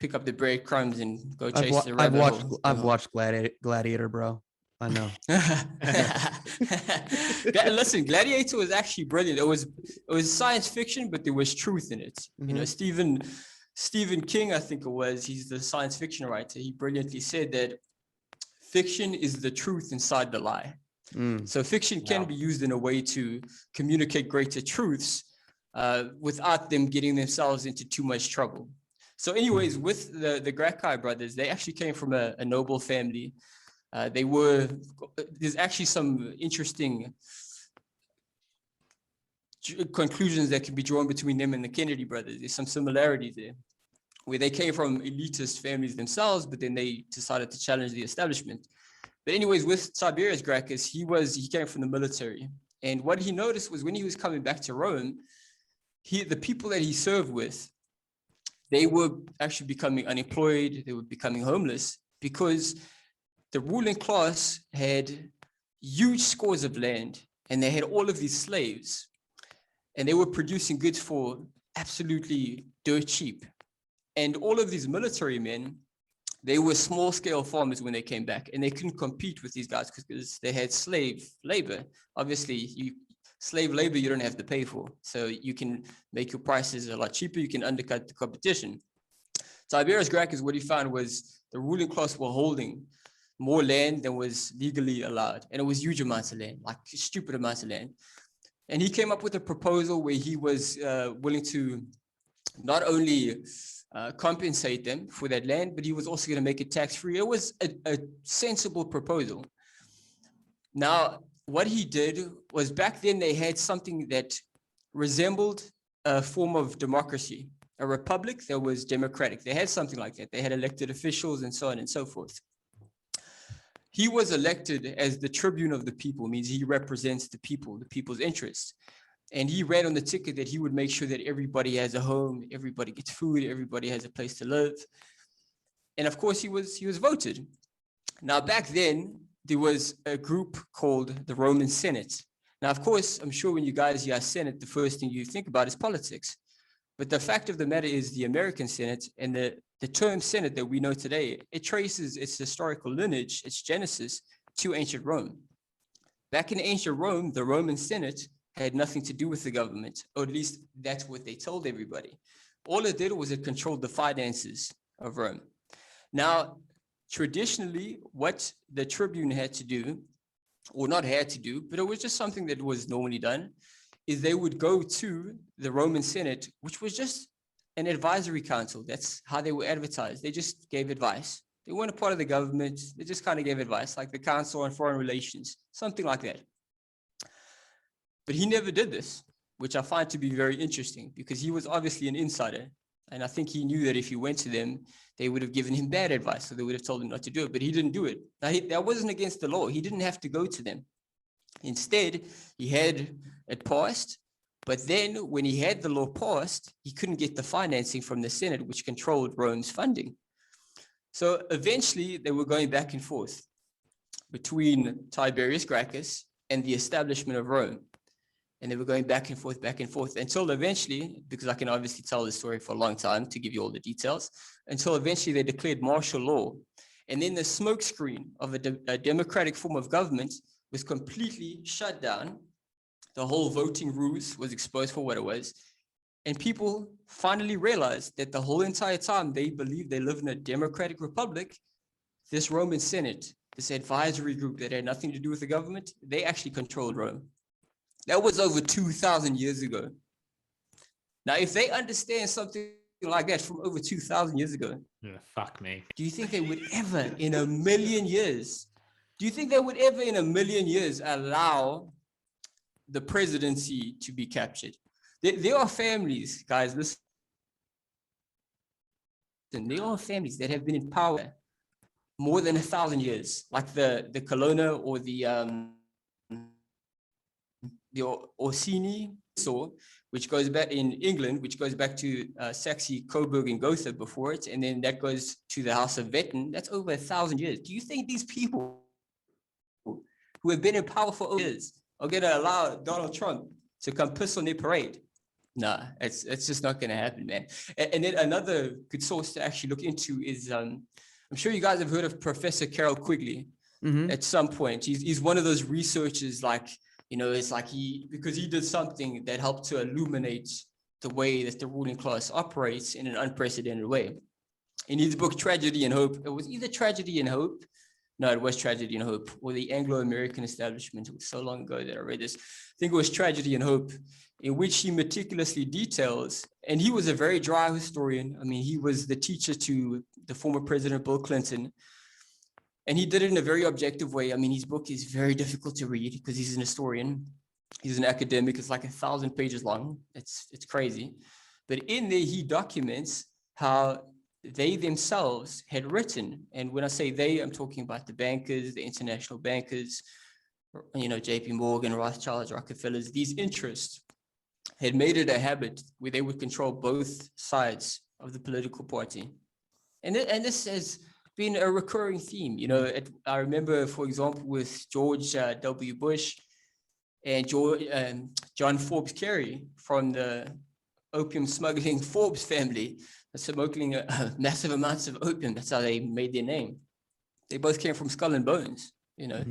pick up the breadcrumbs and go chase the rabbit hole. I've watched Gladiator, bro. I know. Listen, Gladiator was actually brilliant. It was science fiction, but there was truth in it. Mm-hmm. Stephen King, I think it was, he's the science fiction writer. He brilliantly said that fiction is the truth inside the lie. So fiction can be used in a way to communicate greater truths without them getting themselves into too much trouble. So anyways, with the Gracchi brothers, they actually came from a noble family. There's actually some interesting conclusions that can be drawn between them and the Kennedy brothers. There's some similarities there, where they came from elitist families themselves, but then they decided to challenge the establishment. But anyways, with Tiberius Gracchus, he came from the military. And what he noticed was when he was coming back to Rome, the people that he served with, they were actually becoming unemployed, they were becoming homeless, because the ruling class had huge scores of land, and they had all of these slaves, and they were producing goods for absolutely dirt cheap. And all of these military men, they were small-scale farmers when they came back, and they couldn't compete with these guys because they had slave labor. Obviously, slave labor you don't have to pay for, so you can make your prices a lot cheaper. You can undercut the competition. Tiberius Gracchus, what he found was the ruling class were holding more land than was legally allowed, and it was huge amounts of land, like stupid amounts of land. And he came up with a proposal where he was willing to not only compensate them for that land, but he was also going to make it tax-free. It was a sensible proposal. Now, what he did was, back then they had something that resembled a form of democracy, a republic that was democratic. They had something like that. They had elected officials and so on and so forth. He was elected as the tribune of the people, means he represents the people, the people's interests. And he read on the ticket that he would make sure that everybody has a home, everybody gets food, everybody has a place to live. And of course, he was voted. Now, back then, there was a group called the Roman Senate. Now, of course, I'm sure when you guys hear Senate, the first thing you think about is politics. But the fact of the matter is the American Senate, and the term Senate that we know today, it traces its historical lineage, its genesis, to ancient Rome. Back in ancient Rome, the Roman Senate had nothing to do with the government, or at least that's what they told everybody. All it did was it controlled the finances of Rome. Now, traditionally, what the tribune had to do, or not had to do, but it was just something that was normally done, is they would go to the Roman Senate, which was just an advisory council. That's how they were advertised. They just gave advice. They weren't a part of the government. They just kind of gave advice, like the Council on Foreign Relations, something like that. But he never did this, which I find to be very interesting, because he was obviously an insider. And I think he knew that if he went to them, they would have given him bad advice. So they would have told him not to do it, but he didn't do it. Now, that wasn't against the law. He didn't have to go to them. Instead, he had it passed. But then when he had the law passed, he couldn't get the financing from the Senate, which controlled Rome's funding. So eventually they were going back and forth between Tiberius Gracchus and the establishment of Rome. And they were going back and forth until eventually, because I can obviously tell the story for a long time to give you all the details, until eventually they declared martial law. And then the smokescreen of a democratic form of government was completely shut down. The whole voting ruse was exposed for what it was. And people finally realized that the whole entire time they believed they lived in a democratic republic, this Roman Senate, this advisory group that had nothing to do with the government, they actually controlled Rome. That was over 2,000 years ago. Now, if they understand something like that from over 2,000 years ago, fuck me. do you think they would ever in a million years, allow the presidency to be captured? There are families, guys, listen, there are families that have been in power more than 1,000 years, like the Colonna or the Orsini saw, which goes back in England, which goes back to Saxe, Coburg, and Gotha before it, and then that goes to the House of Wettin. That's over 1,000 years. Do you think these people who have been in power for years are going to allow Donald Trump to come piss on their parade? Nah, it's just not going to happen, man. And then another good source to actually look into is, I'm sure you guys have heard of Professor Carol Quigley. At some point. He's one of those researchers, like, you know, it's like because he did something that helped to illuminate the way that the ruling class operates in an unprecedented way. In his book, Tragedy and Hope, it was either Tragedy and Hope. No, it was Tragedy and Hope, or the Anglo-American Establishment. It was so long ago that I read this. I think it was Tragedy and Hope, in which he meticulously details, and he was a very dry historian. I mean, he was the teacher to the former President Bill Clinton, and he did it in a very objective way. I mean, his book is very difficult to read because he's an historian. He's an academic. It's like 1,000 pages long. It's crazy. But in there, he documents how they themselves had written. And when I say they, I'm talking about the bankers, the international bankers, you know, JP Morgan, Rothschilds, Rockefellers. These interests had made it a habit where they would control both sides of the political party. And this has been a recurring theme. You know, I remember, for example, with George W. Bush and John Forbes Kerry from the opium smuggling Forbes family, smuggling massive amounts of opium. That's how they made their name. They both came from Skull and Bones, you know.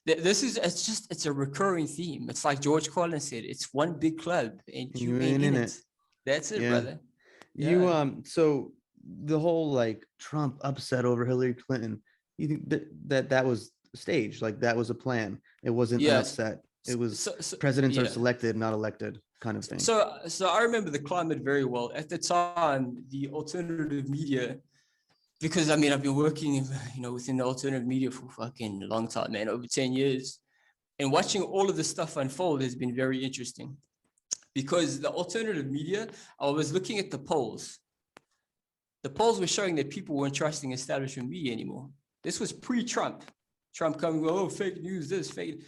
It's a recurring theme. It's like George Carlin said, it's one big club and you ain't in it. That's it, brother. So the whole like Trump upset over Hillary Clinton, you think that was staged, like that was a plan? It wasn't an upset. It was presidents are selected, not elected, kind of thing. So I remember the climate very well. At the time, the alternative media, because I mean, I've been working, you know, within the alternative media for fucking a long time, man, over 10 years. And watching all of this stuff unfold has been very interesting. Because the alternative media, I was looking at the polls. The polls were showing that people weren't trusting establishment media anymore. This was pre-Trump. Trump coming, oh, fake news, this, fake.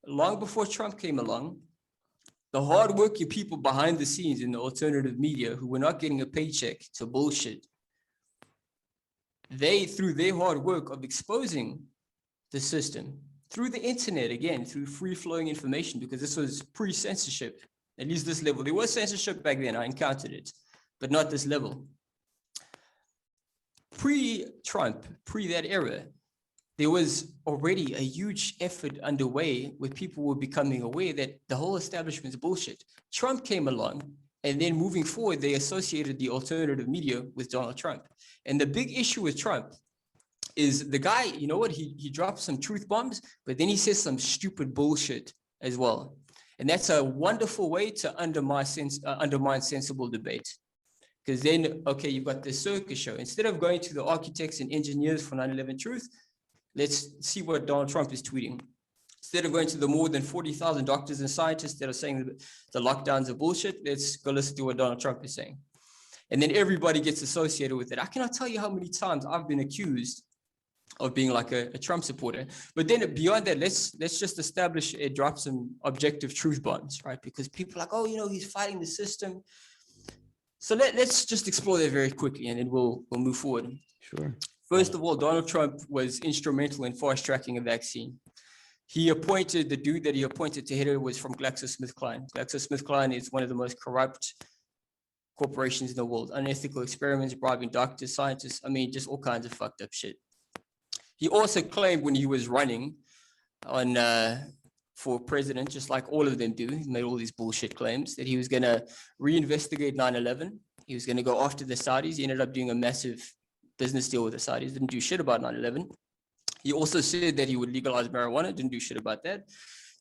Long before Trump came along, the hardworking people behind the scenes in the alternative media who were not getting a paycheck to bullshit, they, through their hard work of exposing the system, through the internet, again, through free-flowing information, because this was pre-censorship, at least this level. There was censorship back then, I encountered it, but not this level. Pre-Trump, pre that era, there was already a huge effort underway where people were becoming aware that the whole establishment is bullshit. Trump came along, and then moving forward, they associated the alternative media with Donald Trump. And the big issue with Trump is the guy, you know what, he drops some truth bombs, but then he says some stupid bullshit as well. And that's a wonderful way to undermine sensible debate. Because then, okay, you've got this circus show. Instead of going to the architects and engineers for 9/11 truth, let's see what Donald Trump is tweeting. Instead of going to the more than 40,000 doctors and scientists that are saying that the lockdowns are bullshit, let's go listen to what Donald Trump is saying. And then everybody gets associated with it. I cannot tell you how many times I've been accused of being like a Trump supporter. But then beyond that, let's just establish it, drop some objective truth bombs, right? Because people are like, oh, you know, he's fighting the system. So let's just explore that very quickly, and then we'll move forward. Sure. First of all, Donald Trump was instrumental in fast-tracking a vaccine. He appointed, the dude that he appointed to head it was from GlaxoSmithKline. GlaxoSmithKline is one of the most corrupt corporations in the world. Unethical experiments, bribing doctors, scientists, I mean, just all kinds of fucked up shit. He also claimed when he was running on for president, just like all of them do, he made all these bullshit claims that he was going to reinvestigate 9/11. He was going to go after the Saudis. He ended up doing a massive business deal with the Saudis, didn't do shit about 9/11. He also said that he would legalize marijuana, didn't do shit about that.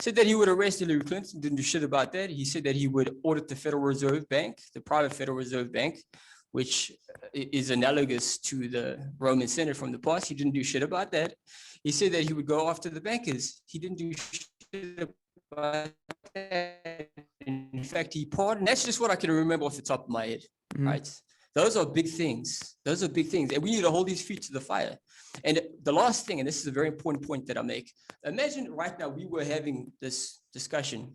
Said that he would arrest Hillary Clinton, didn't do shit about that. He said that he would audit the Federal Reserve Bank, the private Federal Reserve Bank, which is analogous to the Roman Senate from the past. He didn't do shit about that. He said that he would go after the bankers. He didn't do shit about that. In fact, he pardoned. That's just what I can remember off the top of my head, right? Those are big things. Those are big things. And we need to hold these feet to the fire. And the last thing, and this is a very important point that I make, imagine right now we were having this discussion,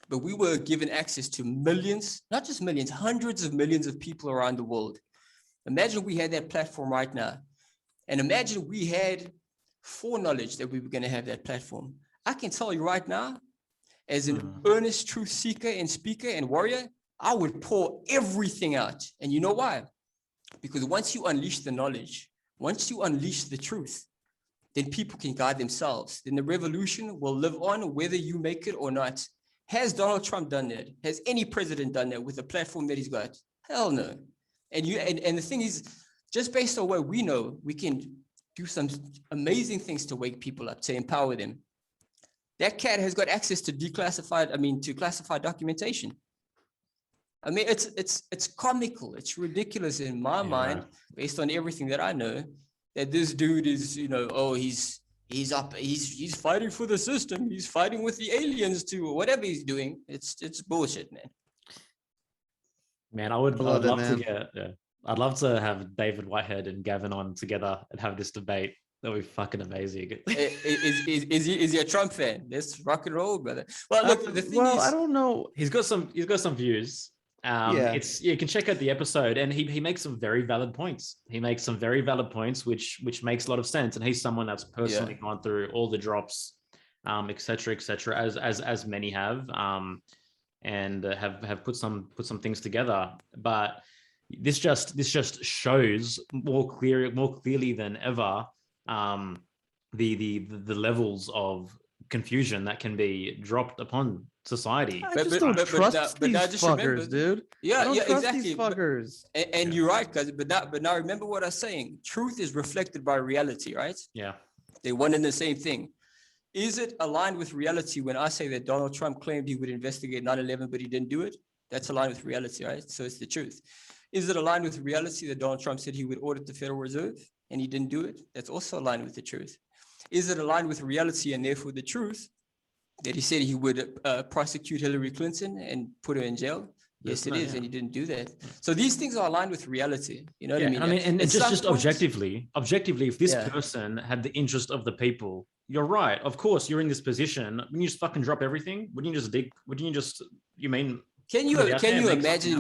but we were given access to millions, not just millions, hundreds of millions of people around the world. Imagine we had that platform right now. And imagine we had foreknowledge that we were going to have that platform. I can tell you right now, as an earnest truth seeker and speaker and warrior, I would pour everything out. And you know why? Because once you unleash the knowledge, once you unleash the truth, then people can guide themselves. Then the revolution will live on whether you make it or not. Has Donald Trump done that? Has any president done that with the platform that he's got? Hell no. And the thing is, just based on what we know, we can do some amazing things to wake people up, to empower them. That cat has got access to classified documentation. I mean, it's comical. It's ridiculous in my mind, based on everything that I know, that this dude is, he's fighting for the system. He's fighting with the aliens too, whatever he's doing. It's bullshit, man. Man, I'd love to have David Whitehead and Gavin on together and have this debate. That would be fucking amazing. Is he a Trump fan? Let's rock and roll, brother. Well, look, the thing is, I don't know. He's got some views. You can check out the episode, and he makes some very valid points. He makes some very valid points, which makes a lot of sense. And he's someone that's personally gone through all the drops, et cetera, as many have, and have put some things together. But this just shows more clearly than ever the levels of confusion that can be dropped upon society. I just don't trust these fuckers, dude. Yeah, exactly. These fuckers. And you're right, guys. But now remember what I'm saying. Truth is reflected by reality, right? Yeah. They one and the same thing. Is it aligned with reality when I say that Donald Trump claimed he would investigate 9/11, but he didn't do it? That's aligned with reality, right? So it's the truth. Is it aligned with reality that Donald Trump said he would audit the Federal Reserve and he didn't do it? That's also aligned with the truth. Is it aligned with reality and therefore the truth that he said he would prosecute Hillary Clinton and put her in jail? Yes, it is, and he didn't do that. So these things are aligned with reality. You know what I mean? And just objectively, if this person had the interest of the people, you're right. Of course, you're in this position. Wouldn't you just fucking drop everything? Wouldn't you just dig? Wouldn't you just? Can you imagine?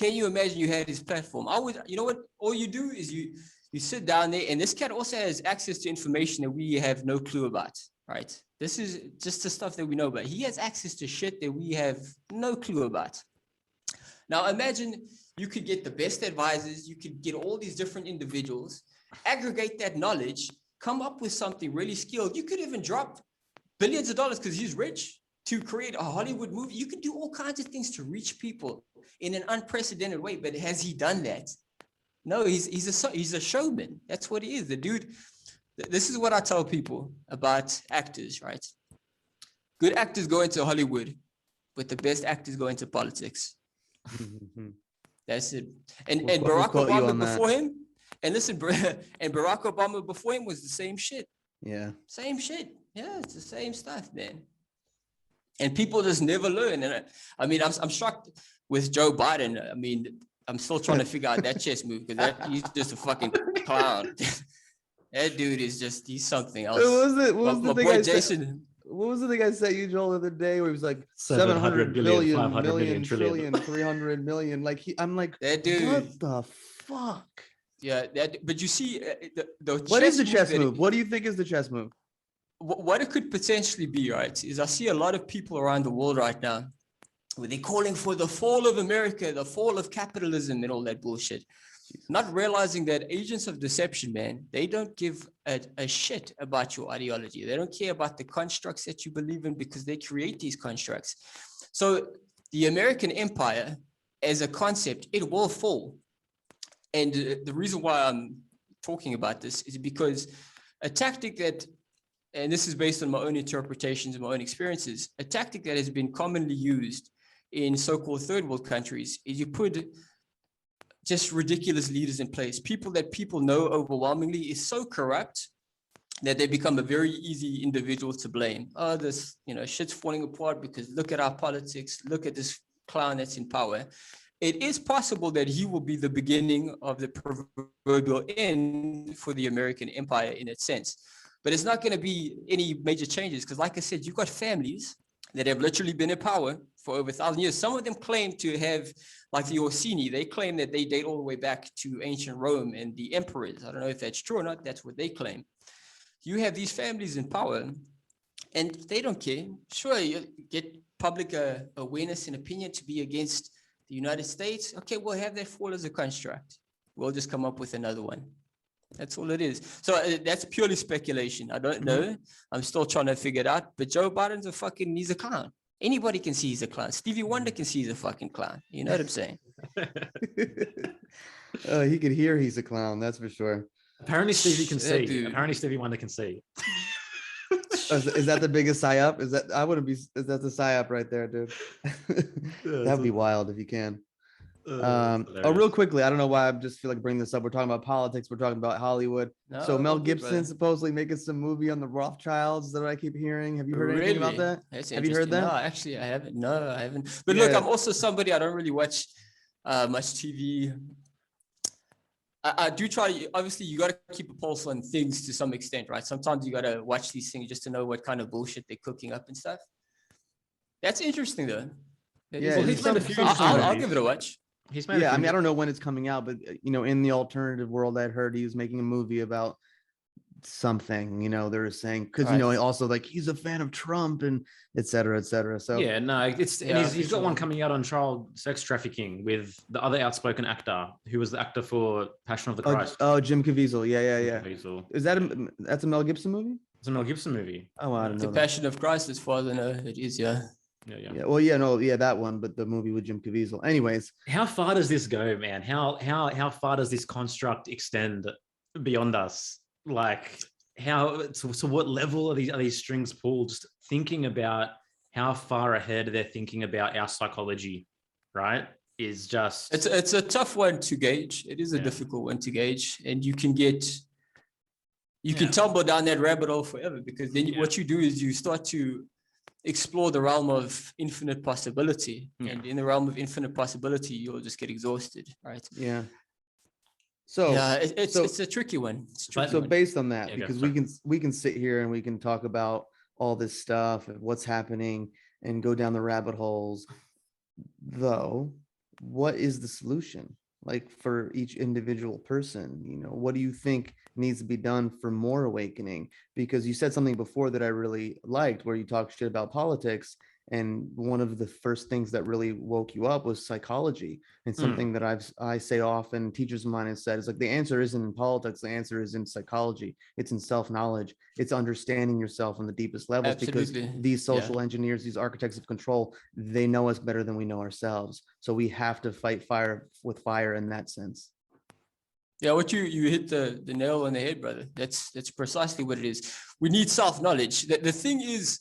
Can you imagine you had his platform? I would. You know what? All you do is you sit down there, and this cat also has access to information that we have no clue about. Right? This is just the stuff that we know about. He has access to shit that we have no clue about. Now imagine you could get the best advisors, you could get all these different individuals, aggregate that knowledge, come up with something really skilled. You could even drop billions of dollars because he's rich to create a Hollywood movie. You could do all kinds of things to reach people in an unprecedented way. But has he done that? No, he's a showman. That's what he is. The dude. This is what I tell people about actors, right? Good actors go into Hollywood, but the best actors go into politics. That's it. And Barack Obama before him, and Barack Obama before him was the same shit. Yeah. Same shit. Yeah, it's the same stuff, man. And people just never learn. And I'm shocked with Joe Biden. I mean, I'm still trying to figure out that chess move because he's just a fucking clown. That dude is he's something else. What was the thing I sent you, Joel, the other day where he was like 700 billion, 500 million, trillion, 300 million. I'm like, that dude, what the fuck? Yeah, but you see, what is the chess move? What do you think is the chess move? What it could potentially be, right, is I see a lot of people around the world right now where they're calling for the fall of America, the fall of capitalism and all that bullshit. Not realizing that agents of deception, man, they don't give a shit about your ideology. They don't care about the constructs that you believe in because they create these constructs. So the American empire as a concept, it will fall. And the reason why I'm talking about this is because a tactic that, and this is based on my own interpretations and my own experiences, a tactic that has been commonly used in so-called third world countries is you put just ridiculous leaders in place. People that people know overwhelmingly is so corrupt that they become a very easy individual to blame. Oh, this, shit's falling apart because look at our politics. Look at this clown that's in power. it is possible that he will be the beginning of the proverbial end for the American empire in its sense. But it's not going to be any major changes because, like I said, you've got families that have literally been in power for over 1,000 years. Some of them claim to have, like the Orsini, they claim that they date all the way back to ancient Rome and the emperors. I don't know if that's true or not. That's what they claim. You have these families in power and they don't care. Sure, you get public awareness and opinion to be against the United States. Okay, we'll have that fall as a construct. We'll just come up with another one. That's all it is. So that's purely speculation. I don't know. I'm still trying to figure it out. But Joe Biden's he's a clown. Anybody can see he's a clown. Stevie Wonder can see he's a fucking clown. You know what I'm saying? He could hear he's a clown. That's for sure. Apparently Stevie can see. Dude. Apparently Stevie Wonder can see. Is that the biggest psyop? Is that the psyop right there, dude? That'd be wild if you can. Real quickly, I don't know why I just feel like bringing this up. We're talking about politics. We're talking about Hollywood. So Mel Gibson supposedly making some movie on the Rothschilds that I keep hearing. Have you heard anything about that? Have you heard that? No, actually, I haven't. No, I haven't. But look, I'm also somebody, I don't really watch much TV. I do try. Obviously, you got to keep a pulse on things to some extent, right? Sometimes you got to watch these things just to know what kind of bullshit they're cooking up and stuff. That's interesting, though. I'll give it a watch. I mean, I don't know when it's coming out, but in the alternative world, I'd heard he was making a movie about something. They were saying because also like he's a fan of Trump and et cetera, et cetera. So he's got one coming out on child sex trafficking with the other outspoken actor who was the actor for Passion of the Christ. Jim Caviezel. Yeah. Caviezel. Is that's a Mel Gibson movie? It's a Mel Gibson movie. Oh, I don't know. The Passion of Christ, as far as I know, it is. Yeah. Well, that one, but the movie with Jim Caviezel. Anyways, how far does this go, man? How far does this construct extend beyond us? Like, so what level are these strings pulled? Just thinking about how far ahead they're thinking about our psychology, right? Is just it's a tough one to gauge. It is a difficult one to gauge, and you can tumble down that rabbit hole forever because then what you do is you start to explore the realm of infinite possibility, and in the realm of infinite possibility, you'll just get exhausted, right? Yeah. So it's a tricky one. Based on that, because we can sit here and we can talk about all this stuff and what's happening and go down the rabbit holes. Though, what is the solution? Like for each individual person, what do you think needs to be done for more awakening? Because you said something before that I really liked, where you talked shit about politics. And one of the first things that really woke you up was psychology. And something that I say often, teachers of mine have said, is like the answer isn't in politics. The answer is in psychology. It's in self-knowledge. It's understanding yourself on the deepest levels. Absolutely. Because these social engineers, these architects of control, they know us better than we know ourselves. So we have to fight fire with fire in that sense. Yeah, what you hit the nail on the head, brother. That's precisely what it is. We need self-knowledge. The thing is,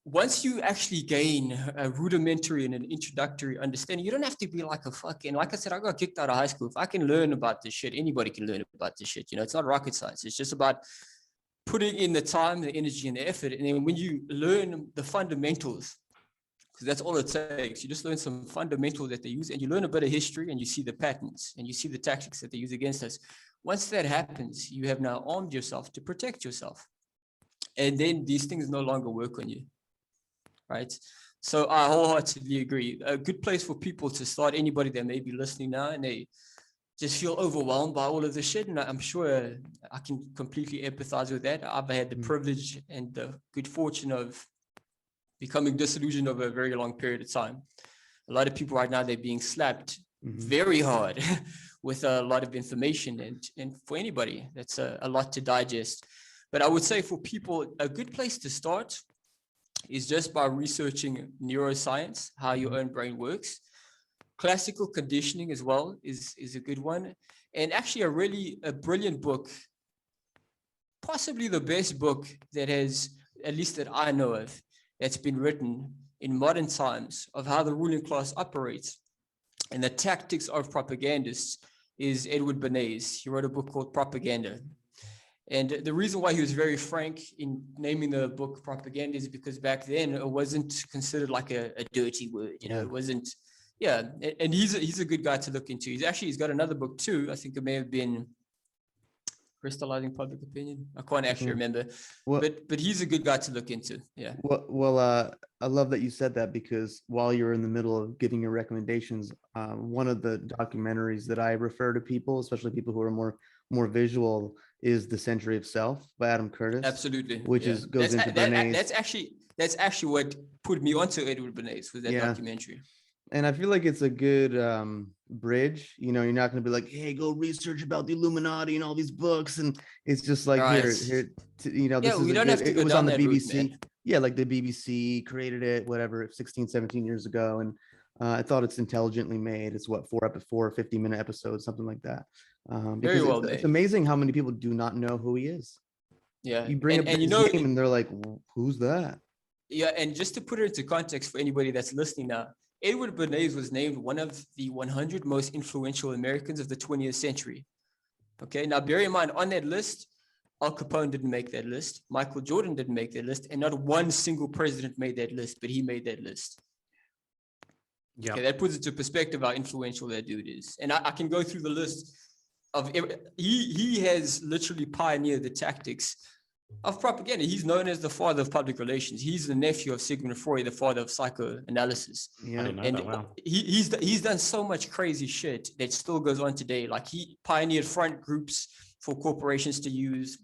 once you actually gain a rudimentary and an introductory understanding, you don't have to be like like I said, I got kicked out of high school. If I can learn about this shit, anybody can learn about this shit. It's not rocket science. It's just about putting in the time, the energy, and the effort. And then when you learn the fundamentals, because that's all it takes, you just learn some fundamentals that they use, and you learn a bit of history, and you see the patterns, and you see the tactics that they use against us. Once that happens, you have now armed yourself to protect yourself. And then these things no longer work on you. Right. So I wholeheartedly agree. A good place for people to start, anybody that may be listening now and they just feel overwhelmed by all of this shit. And I'm sure I can completely empathize with that. I've had the privilege and the good fortune of becoming disillusioned over a very long period of time. A lot of people right now, they're being slapped very hard with a lot of information. And for anybody, that's a lot to digest. But I would say for people, a good place to start is just by researching neuroscience, how your own brain works. Classical conditioning as well is a good one. And actually a brilliant book, possibly the best book that has, at least that I know of, that's been written in modern times of how the ruling class operates and the tactics of propagandists is Edward Bernays. He wrote a book called Propaganda. And the reason why he was very frank in naming the book Propaganda is because back then it wasn't considered like a dirty word. It wasn't Yeah, and he's a good guy to look into. He's got another book too. I think it may have been Crystallizing Public Opinion. I can't actually remember, Well, but he's a good guy to look into. Yeah. Well, I love that you said that, because while you're in the middle of giving your recommendations, one of the documentaries that I refer to people, especially people who are more visual, is The Century of Self by Adam Curtis. Absolutely. Which goes into Bernays. That's actually what put me onto Edward Bernays, was that documentary. And I feel like it's a good bridge. You know, you're not going to be like, hey, go research about the Illuminati and all these books. And it's just like, here, you know, this is it was on the BBC. Yeah, like the BBC created it, whatever, 16, 17 years ago. And I thought it's intelligently made. It's what, 4 50-minute episodes, something like that. Very well made. It's amazing how many people do not know who he is. Yeah. You bring up his name and they're like, who's that? Yeah, and just to put it into context for anybody that's listening now, Edward Bernays was named one of the 100 most influential Americans of the 20th century. Okay, now bear in mind, on that list, Al Capone didn't make that list, Michael Jordan didn't make that list, and not one single president made that list, but he made that list. Yeah. Okay, that puts into perspective how influential that dude is. And I can go through the list of, he has literally pioneered the tactics of propaganda. He's known as the father of public relations. He's the nephew of Sigmund Freud, the father of psychoanalysis. Yeah, and he's done so much crazy shit that still goes on today. Like, he pioneered front groups for corporations to use.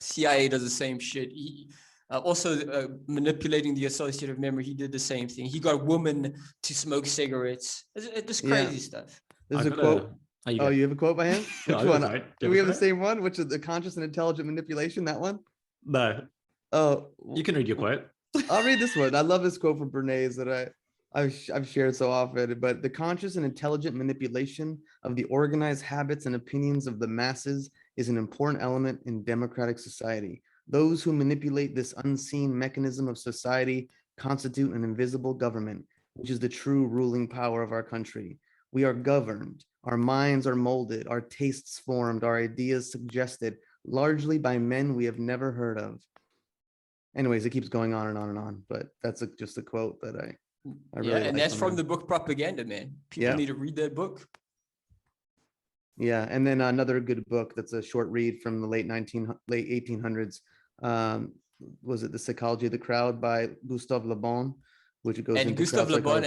CIA does the same shit. He also manipulating the associative memory. He did the same thing. He got women to smoke cigarettes. It's just crazy stuff. There's a quote. Oh, you have a quote by him? Which one? Do we have the same one? Which is the conscious and intelligent manipulation? That one? No. Oh, you can read your quote. I'll read this one. I love this quote from Bernays that I've shared so often. But the conscious and intelligent manipulation of the organized habits and opinions of the masses is an important element in democratic society. Those who manipulate this unseen mechanism of society constitute an invisible government, which is the true ruling power of our country. We are governed, our minds are molded, our tastes formed, our ideas suggested, largely by men we have never heard of. Anyways, it keeps going on and on and on, but that's just a quote that I really like. And that's from the book Propaganda, man. People need to read that book. Yeah, and then another good book that's a short read from the late 1800s. Was it The Psychology of the Crowd by Gustave Le Bon, which goes into Gustave Le Bon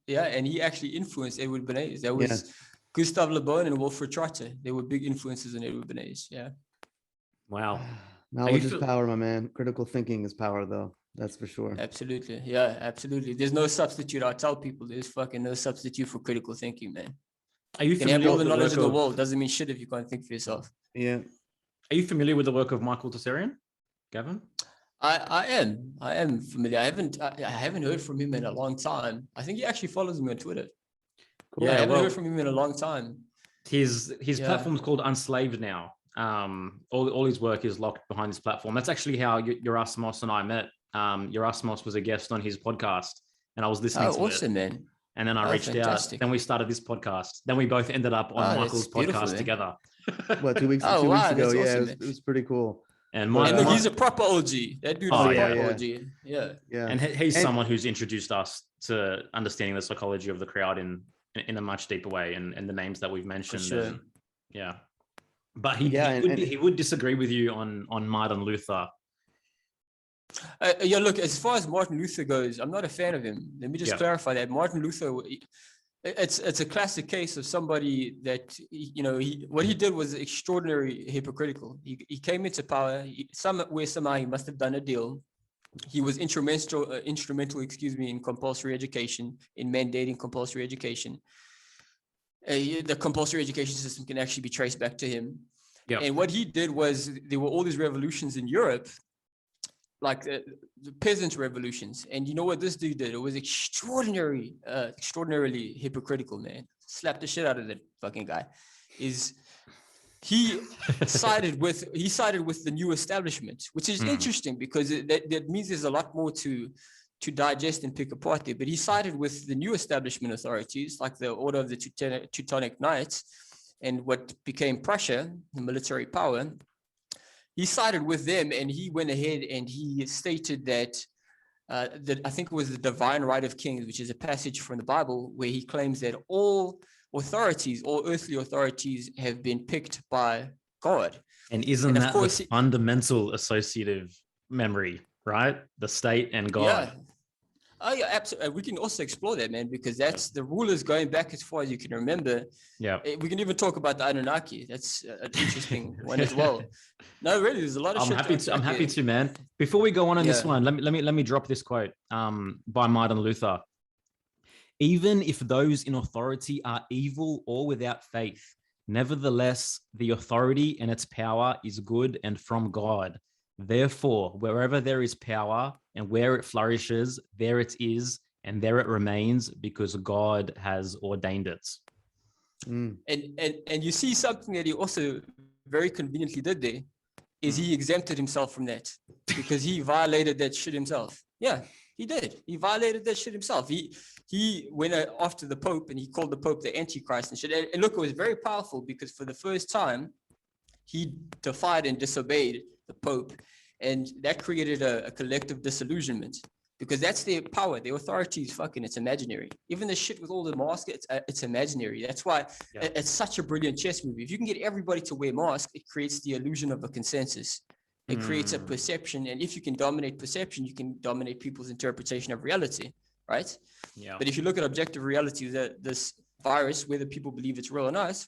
and he actually influenced Edward Bernays. That was Gustave Le Bon and Wilfred Trotter. They were big influences on Edward Bernays. Yeah. Wow. Knowledge is power, my man. Critical thinking is power, though. That's for sure. Absolutely. Yeah, absolutely. There's no substitute. I tell people there's fucking no substitute for critical thinking, man. You can have all the knowledge in the world. Doesn't mean shit if you can't think for yourself. Yeah. Are you familiar with the work of Michael Tessarian, Gavin? I am familiar. I haven't heard from him in a long time. I think he actually follows me on Twitter. Cool. Yeah, I haven't heard from him in a long time. His platform's called Unslaved now. All his work is locked behind this platform. That's actually how Yerasimos and I met. Yerasimos was a guest on his podcast, and I was listening to it. Awesome, man. And then I reached out. Then we started this podcast. Then we both ended up on Michael's podcast together. What, 2 weeks ago? Awesome, it was pretty cool. And look, he's a proper OG. That dude's a proper OG. Yeah. And he's someone who's introduced us to understanding the psychology of the crowd in a much deeper way, and the names that we've mentioned. Sure. And, but he would disagree with you on Martin Luther. Look, as far as Martin Luther goes, I'm not a fan of him. Let me just clarify that. Martin Luther, it's a classic case of somebody that, what he did was extraordinarily hypocritical. He came into power, somehow he must have done a deal. He was instrumental, in compulsory education, in mandating compulsory education. The compulsory education system can actually be traced back to him. Yep. And what he did was, there were all these revolutions in Europe, like the peasants' revolutions. And you know what this dude did? It was extraordinarily hypocritical, man. Slapped the shit out of that fucking guy. He sided with the new establishment, which is interesting, because that means there's a lot more to digest and pick apart there. But he sided with the new establishment authorities, like the Order of the Teutonic Knights, and what became Prussia, the military power. He sided with them, and he went ahead and he stated that I think it was the divine right of kings, which is a passage from the Bible where he claims that all authorities, all earthly authorities, have been picked by God. And isn't that the fundamental associative memory, right? The state and God. Yeah. Oh yeah, absolutely. We can also explore that, man, because that's the rulers going back as far as you can remember. Yeah. We can even talk about the Anunnaki. That's an interesting one as well. No, really, there's a lot of I'm happy to, man. Before we go on this one, let me drop this quote by Martin Luther. Even if those in authority are evil or without faith, nevertheless, the authority and its power is good and from God. Therefore, wherever there is power and where it flourishes, there it is, and there it remains, because God has ordained it. And you see something that he also very conveniently did there is he exempted himself from that because he violated that shit himself. Yeah, he did. He violated that shit himself. He went after the Pope and he called the Pope the Antichrist and shit. And look, it was very powerful because for the first time, he defied and disobeyed the Pope. And that created a collective disillusionment because that's their power. Their authority is fucking, it's imaginary. Even the shit with all the masks, it's imaginary. That's why it's such a brilliant chess move. If you can get everybody to wear masks, it creates the illusion of a consensus. It creates a perception. And if you can dominate perception, you can dominate people's interpretation of reality, right? Yeah. But if you look at objective reality, that this virus, whether people believe it's real or not,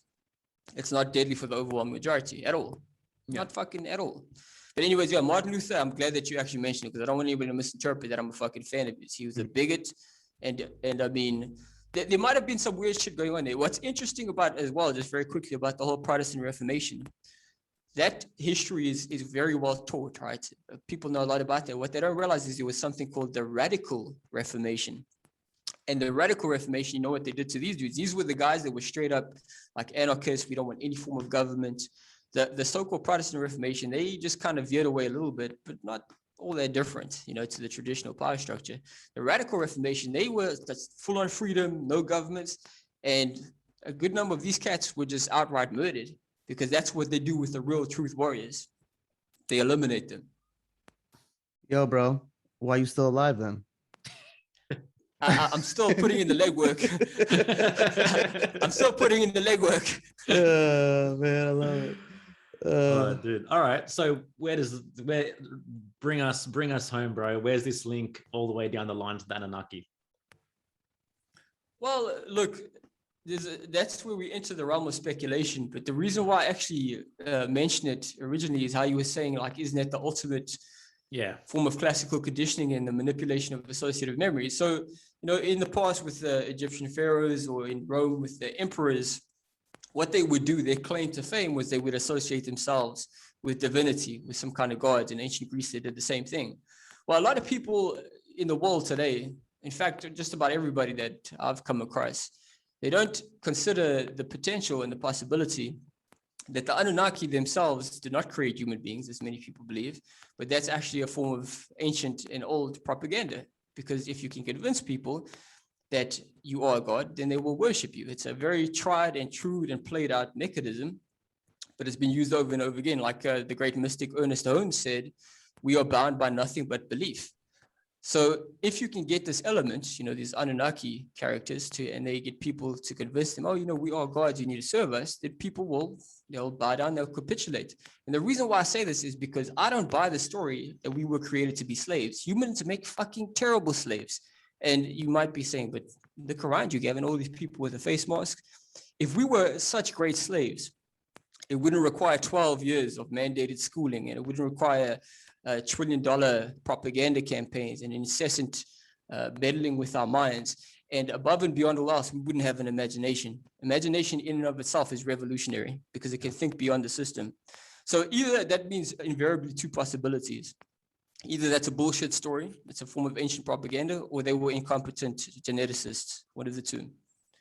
it's not deadly for the overwhelming majority at all. Not fucking at all. But anyways, yeah, Martin Luther, I'm glad that you actually mentioned it because I don't want anybody to misinterpret that I'm a fucking fan of his. He was a bigot. And I mean, there might have been some weird shit going on there. What's interesting about as well, just very quickly about the whole Protestant Reformation, that history is very well taught, right? People know a lot about that. What they don't realize is there was something called the Radical Reformation. And the Radical Reformation, you know what they did to these dudes? These were the guys that were straight up like anarchists. We don't want any form of government. The so-called Protestant Reformation, they just kind of veered away a little bit, but not all that different, you know, to the traditional power structure. The Radical Reformation, they were full-on freedom, no governments, and a good number of these cats were just outright murdered because that's what they do with the real truth warriors. They eliminate them. Yo, bro, why are you still alive then? I'm still putting in the legwork. I'm still putting in the legwork. Man, I love it. Dude. All right. So where bring us home, bro? Where's this link all the way down the line to the Anunnaki? Well, look, that's where we enter the realm of speculation. But the reason why I actually mentioned it originally is how you were saying, like, isn't that the ultimate form of classical conditioning and the manipulation of associative memory? So, you know, in the past with the Egyptian pharaohs or in Rome with the emperors, what they would do, their claim to fame was they would associate themselves with divinity, with some kind of gods. In ancient Greece, they did the same thing. Well, a lot of people in the world today, in fact, just about everybody that I've come across, they don't consider the potential and the possibility that the Anunnaki themselves did not create human beings, as many people believe, but that's actually a form of ancient and old propaganda. Because if you can convince people that you are God, then they will worship you. It's a very tried and true and played out mechanism, but it's been used over and over again. Like the great mystic Ernest Holmes said, we are bound by nothing but belief. So if you can get this element, you know, these Anunnaki characters and they get people to convince them, oh, you know, we are gods, you need to serve us, then people they'll bow down, they'll capitulate. And the reason why I say this is because I don't buy the story that we were created to be slaves. Humans make fucking terrible slaves. And you might be saying, but look around you, Gavin, all these people with a face mask. If we were such great slaves, it wouldn't require 12 years of mandated schooling, and it wouldn't require $1 trillion propaganda campaigns and incessant meddling with our minds. And above and beyond all else, we wouldn't have an imagination. Imagination in and of itself is revolutionary because it can think beyond the system. So either that means invariably two possibilities. Either that's a bullshit story, it's a form of ancient propaganda, or they were incompetent geneticists, one of the two.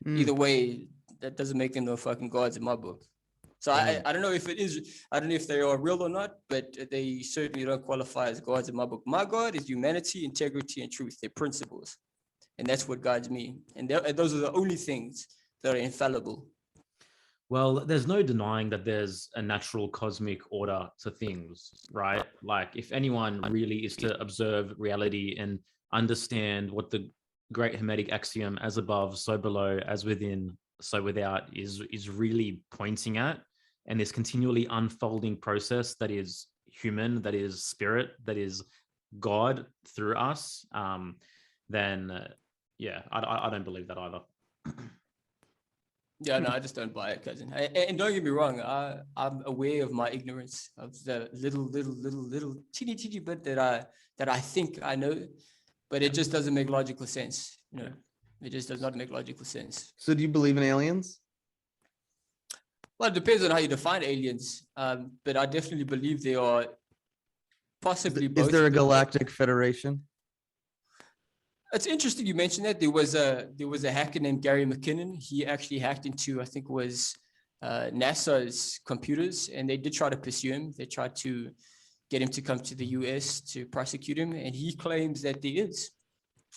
Either way, that doesn't make them no fucking gods in my book. So I don't know if it is, I don't know if they are real or not, but they certainly don't qualify as gods in my book. My God is humanity, integrity, and truth. They're principles. And that's what guides me. And those are the only things that are infallible. Well, there's no denying that there's a natural cosmic order to things, right? Like if anyone really is to observe reality and understand what the great Hermetic axiom, as above, so below, as within, so without, is really pointing at, and this continually unfolding process that is human, that is spirit, that is God through us, then I don't believe that either. Yeah, no, I just don't buy it, cousin. And don't get me wrong, I'm aware of my ignorance of the little teeny bit that I think I know, but it just doesn't make logical sense. You know, it just does not make logical sense. So do you believe in aliens? Well, it depends on how you define aliens, but I definitely believe they are possibly both. Is there a galactic federation? It's interesting you mentioned that. There was a hacker named Gary McKinnon. He actually hacked into, I think it was NASA's computers, and they did try to pursue him. They tried to get him to come to the US to prosecute him, and he claims that there is.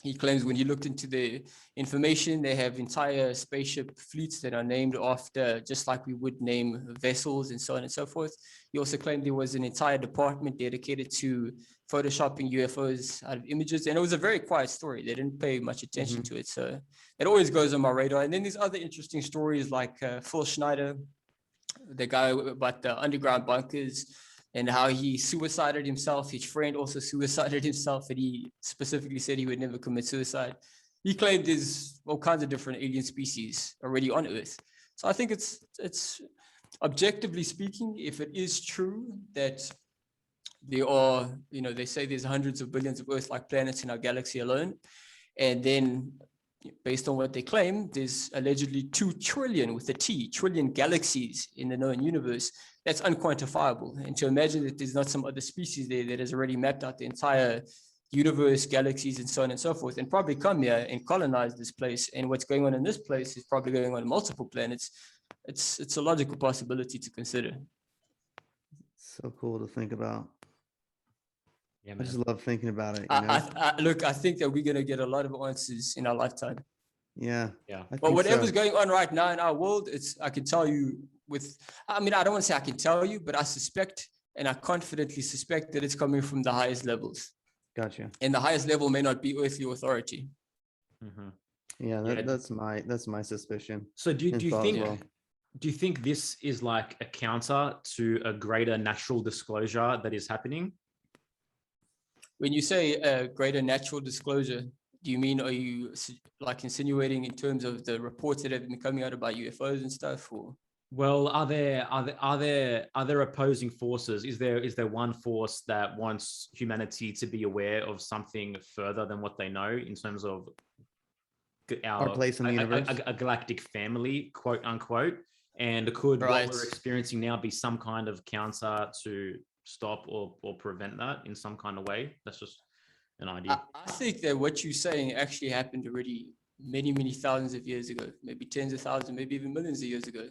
He claims when he looked into the information, they have entire spaceship fleets that are named after, just like we would name vessels and so on and so forth. He also claimed there was an entire department dedicated to photoshopping UFOs out of images. And it was a very quiet story. They didn't pay much attention to it. So it always goes on my radar. And then there's other interesting stories like Phil Schneider, the guy about the underground bunkers, and how he suicided himself. His friend also suicided himself, and he specifically said he would never commit suicide. He claimed there's all kinds of different alien species already on Earth. So I think it's objectively speaking, if it is true that there are, they say there's hundreds of billions of Earth-like planets in our galaxy alone, and then based on what they claim, there's allegedly 2 trillion with a T, trillion galaxies in the known universe. That's unquantifiable. And to imagine that there's not some other species there that has already mapped out the entire universe, galaxies, and so on and so forth, and probably come here and colonize this place. And what's going on in this place is probably going on in multiple planets. It's a logical possibility to consider. So cool to think about. Yeah, I just love thinking about it. Look, I think that we're going to get a lot of answers in our lifetime. Yeah. But whatever's going on right now in our world, I can tell you I don't want to say I can tell you, but I suspect, and I confidently suspect that it's coming from the highest levels. Gotcha. And the highest level may not be earthly authority. Mm-hmm. Yeah, that's my suspicion. So do you think this is like a counter to a greater natural disclosure that is happening? When you say a greater natural disclosure, do you mean, are you like insinuating in terms of the reports that have been coming out about UFOs and stuff? Or? Well, are there opposing forces? Is there one force that wants humanity to be aware of something further than what they know in terms of our place in the universe, a galactic family, quote unquote? And could what we're experiencing now be some kind of counter to stop or prevent that in some kind of way? That's just an idea. I think that what you're saying actually happened already many thousands of years ago, maybe tens of thousands, maybe even millions of years ago.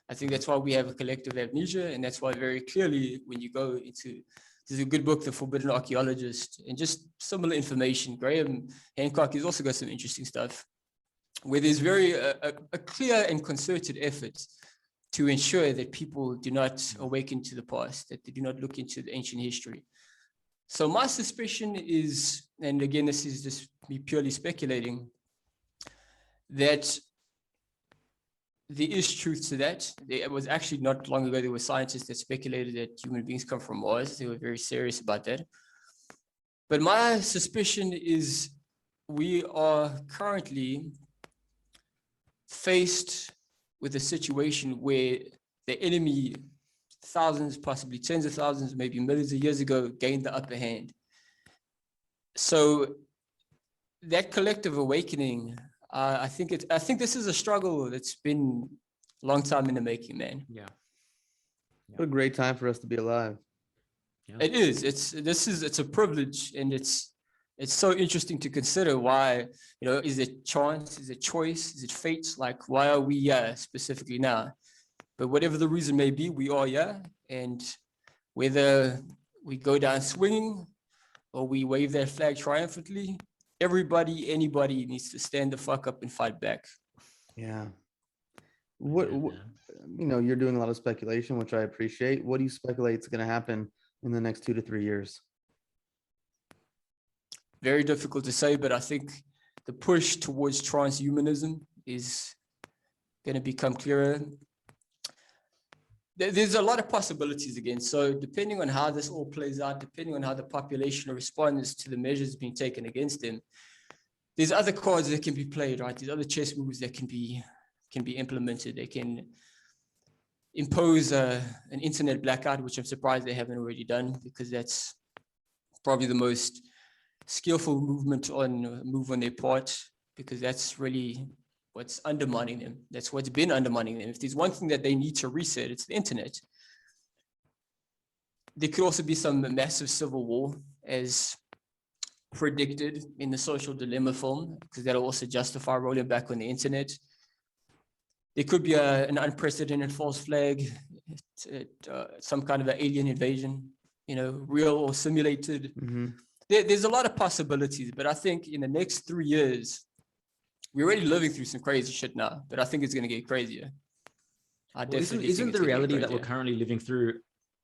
I think that's why we have a collective amnesia, and that's why very clearly when you go into, there's a good book, The Forbidden Archaeologist, and just similar information. Graham Hancock has also got some interesting stuff where there's very a clear and concerted effort to ensure that people do not awaken to the past, that they do not look into the ancient history. So my suspicion is, and again, this is just me purely speculating, that there is truth to that. It was actually not long ago, there were scientists that speculated that human beings come from Mars. They were very serious about that. But my suspicion is we are currently faced with a situation where the enemy, thousands, possibly tens of thousands, maybe millions of years ago, gained the upper hand. So that collective awakening, I think this is a struggle that's been a long time in the making, man. Yeah. What a great time for us to be alive. Yeah. It is. It's a privilege, and it's so interesting to consider why, is it chance, is it choice, is it fate? Like, why are we here specifically now? But whatever the reason may be, we are here, and whether we go down swinging or we wave that flag triumphantly, anybody needs to stand the fuck up and fight back. Yeah. What you're doing a lot of speculation, which I appreciate. What do you speculate is going to happen in the next 2 to 3 years? very difficult to say, but I think the push towards transhumanism is going to become clearer. There's a lot of possibilities again. So depending on how this all plays out, depending on how the population responds to the measures being taken against them, there's other cards that can be played, right? There's other chess moves that can be implemented. They can impose an internet blackout, which I'm surprised they haven't already done, because that's probably the most skillful move on their part, because that's really what's undermining them. That's what's been undermining them. If there's one thing that they need to reset, it's the internet. There could also be some massive civil war, as predicted in the Social Dilemma film, because that'll also justify rolling back on the internet. There could be an unprecedented false flag, some kind of an alien invasion, real or simulated. Mm-hmm. There's a lot of possibilities, but I think in the next 3 years, we're already living through some crazy shit now, but I think it's going to get crazier. Isn't the reality that we're currently living through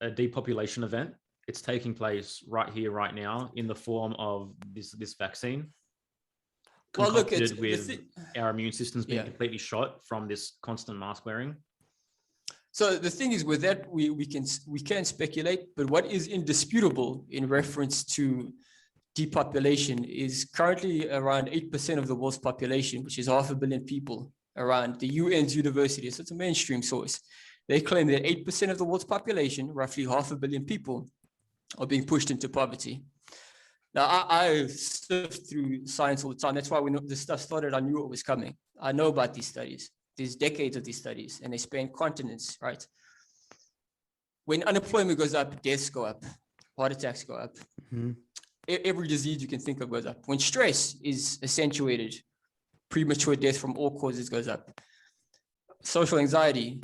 a depopulation event? It's taking place right here, right now, in the form of this vaccine. Well, look, with our immune systems being completely shot from this constant mask wearing. So the thing is, with that, we can speculate, but what is indisputable in reference to depopulation is currently around 8% of the world's population, which is 500 million people, around the UN's university. So it's a mainstream source. They claim that 8% of the world's population, roughly 500 million people, are being pushed into poverty. Now, I sift through science all the time. That's why when this stuff started, I knew it was coming. I know about these studies. There's decades of these studies, and they span continents, right? When unemployment goes up, deaths go up, heart attacks go up. Mm-hmm. Every disease you can think of goes up. When stress is accentuated, premature death from all causes goes up. Social anxiety,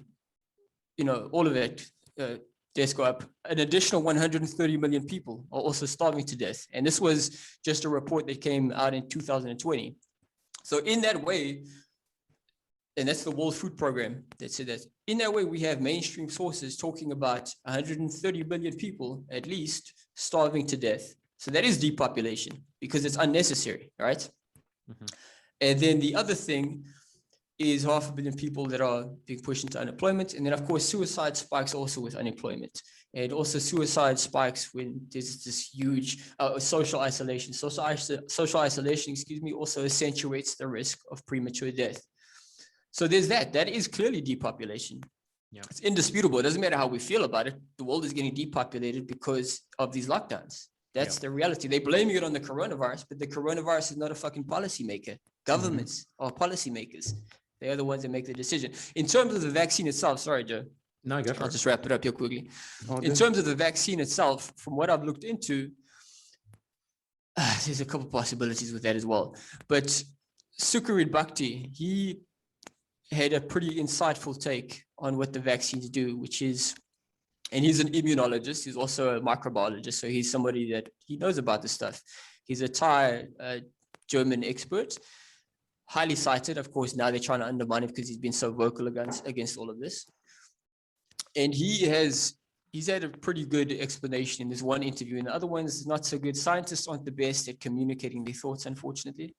all of it, deaths go up. An additional 130 million people are also starving to death. And this was just a report that came out in 2020. So in that way, and that's the World Food Program that said that, in that way, we have mainstream sources talking about 130 million people, at least, starving to death. So that is depopulation, because it's unnecessary, right? Mm-hmm. And then the other thing is 500 million people that are being pushed into unemployment. And then, of course, suicide spikes also with unemployment. And also suicide spikes when there's this huge social isolation. Social isolation, also accentuates the risk of premature death. So there's that. That is clearly depopulation. Yeah. It's indisputable. It doesn't matter how we feel about it. The world is getting depopulated because of these lockdowns. That's the reality. They're blaming it on the coronavirus, but the coronavirus is not a fucking policymaker. Governments are policymakers. They are the ones that make the decision. In terms of the vaccine itself, sorry, Joe. No, go for it. I'll just wrap it up here quickly. In terms of the vaccine itself, from what I've looked into, there's a couple possibilities with that as well. But Sucharit Bhakti, he had a pretty insightful take on what the vaccines do, which is, and he's an immunologist, he's also a microbiologist, so he's somebody that he knows about this stuff. He's a Thai German expert, highly cited. Of course, now they're trying to undermine him because he's been so vocal against all of this. And he's had a pretty good explanation in this one interview, and the other one's not so good. Scientists aren't the best at communicating their thoughts, unfortunately.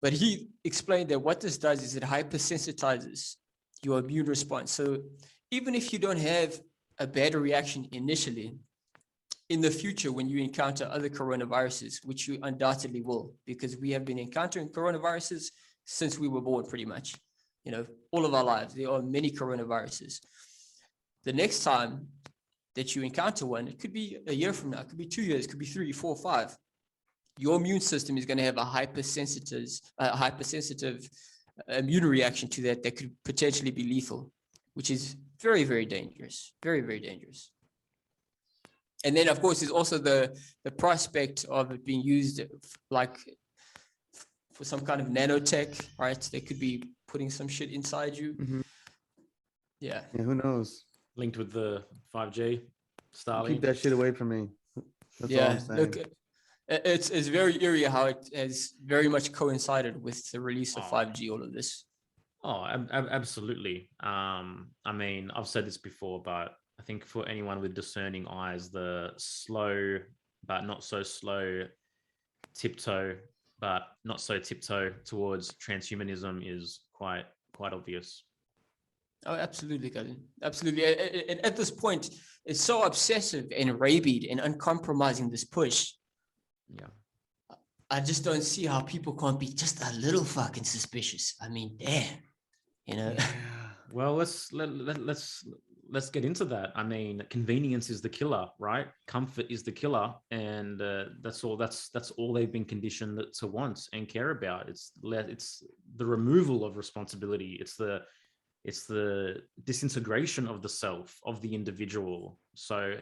But he explained that what this does is it hypersensitizes your immune response. So even if you don't have a bad reaction initially, in the future, when you encounter other coronaviruses, which you undoubtedly will, because we have been encountering coronaviruses since we were born, pretty much, all of our lives, there are many coronaviruses. The next time that you encounter one, it could be a year from now, it could be 2 years, it could be 3, 4, 5. Your immune system is going to have a hypersensitive immune reaction to that could potentially be lethal, which is very, very dangerous, very, very dangerous. And then, of course, there's also the prospect of it being used like for some kind of nanotech, right? They could be putting some shit inside you. Mm-hmm. Yeah, who knows? Linked with the 5G, Starlink. Keep that shit away from me. That's all I'm saying. Look, it's very eerie how it has very much coincided with the release of 5G, all of this. Oh, absolutely. I mean, I've said this before, but I think for anyone with discerning eyes, the slow but not so slow tiptoe, but not so tiptoe towards transhumanism is quite obvious. Oh, absolutely, Gavin. Absolutely. And at this point, it's so obsessive and rabid and uncompromising, this push. Yeah. I just don't see how people can't be just a little fucking suspicious. I mean, damn, you know. Yeah. Well, let's get into that. I mean, convenience is the killer, right? Comfort is the killer, and that's all they've been conditioned to want and care about. It's the removal of responsibility. It's the disintegration of the self, of the individual. So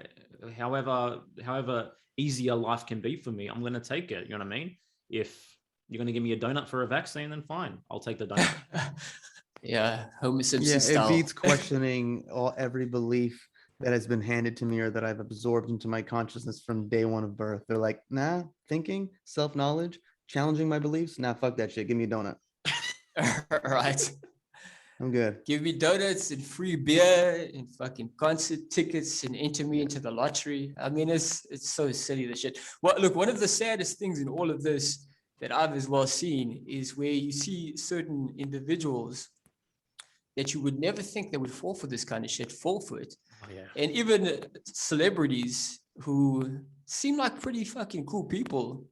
however easier life can be for me, I'm going to take it. You know what I mean? If you're going to give me a donut for a vaccine, then fine, I'll take the donut. Yeah, Homer Simpson style. It beats questioning every belief that has been handed to me or that I've absorbed into my consciousness from day one of birth. They're like, nah, thinking, self-knowledge, challenging my beliefs. Nah, fuck that shit. Give me a donut. Right. I'm good. Give me donuts and free beer and fucking concert tickets and enter me into the lottery. I mean, it's so silly, the shit. Well, look, one of the saddest things in all of this that I've as well seen is where you see certain individuals that you would never think they would fall for this kind of shit, fall for it. Oh, yeah. And even celebrities who seem like pretty fucking cool people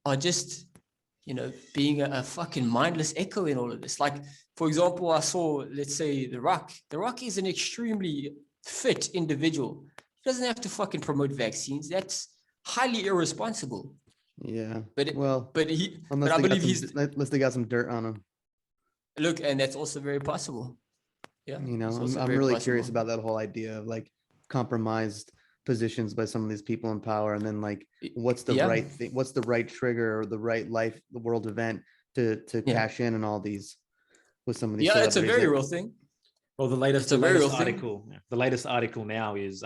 are just, you know, being a fucking mindless echo in all of this. Like, for example, I saw, let's say, The Rock. The Rock is an extremely fit individual. He doesn't have to fucking promote vaccines. That's highly irresponsible. Yeah. But I believe unless they got some dirt on him. Look, and that's also very possible. Yeah. You know, I'm really curious about that whole idea of like compromised positions by some of these people in power, and then like what's the right thing, what's the right trigger or the right the world event to cash in on all these with some of these. Yeah, it's a very real thing. Well, the latest article now is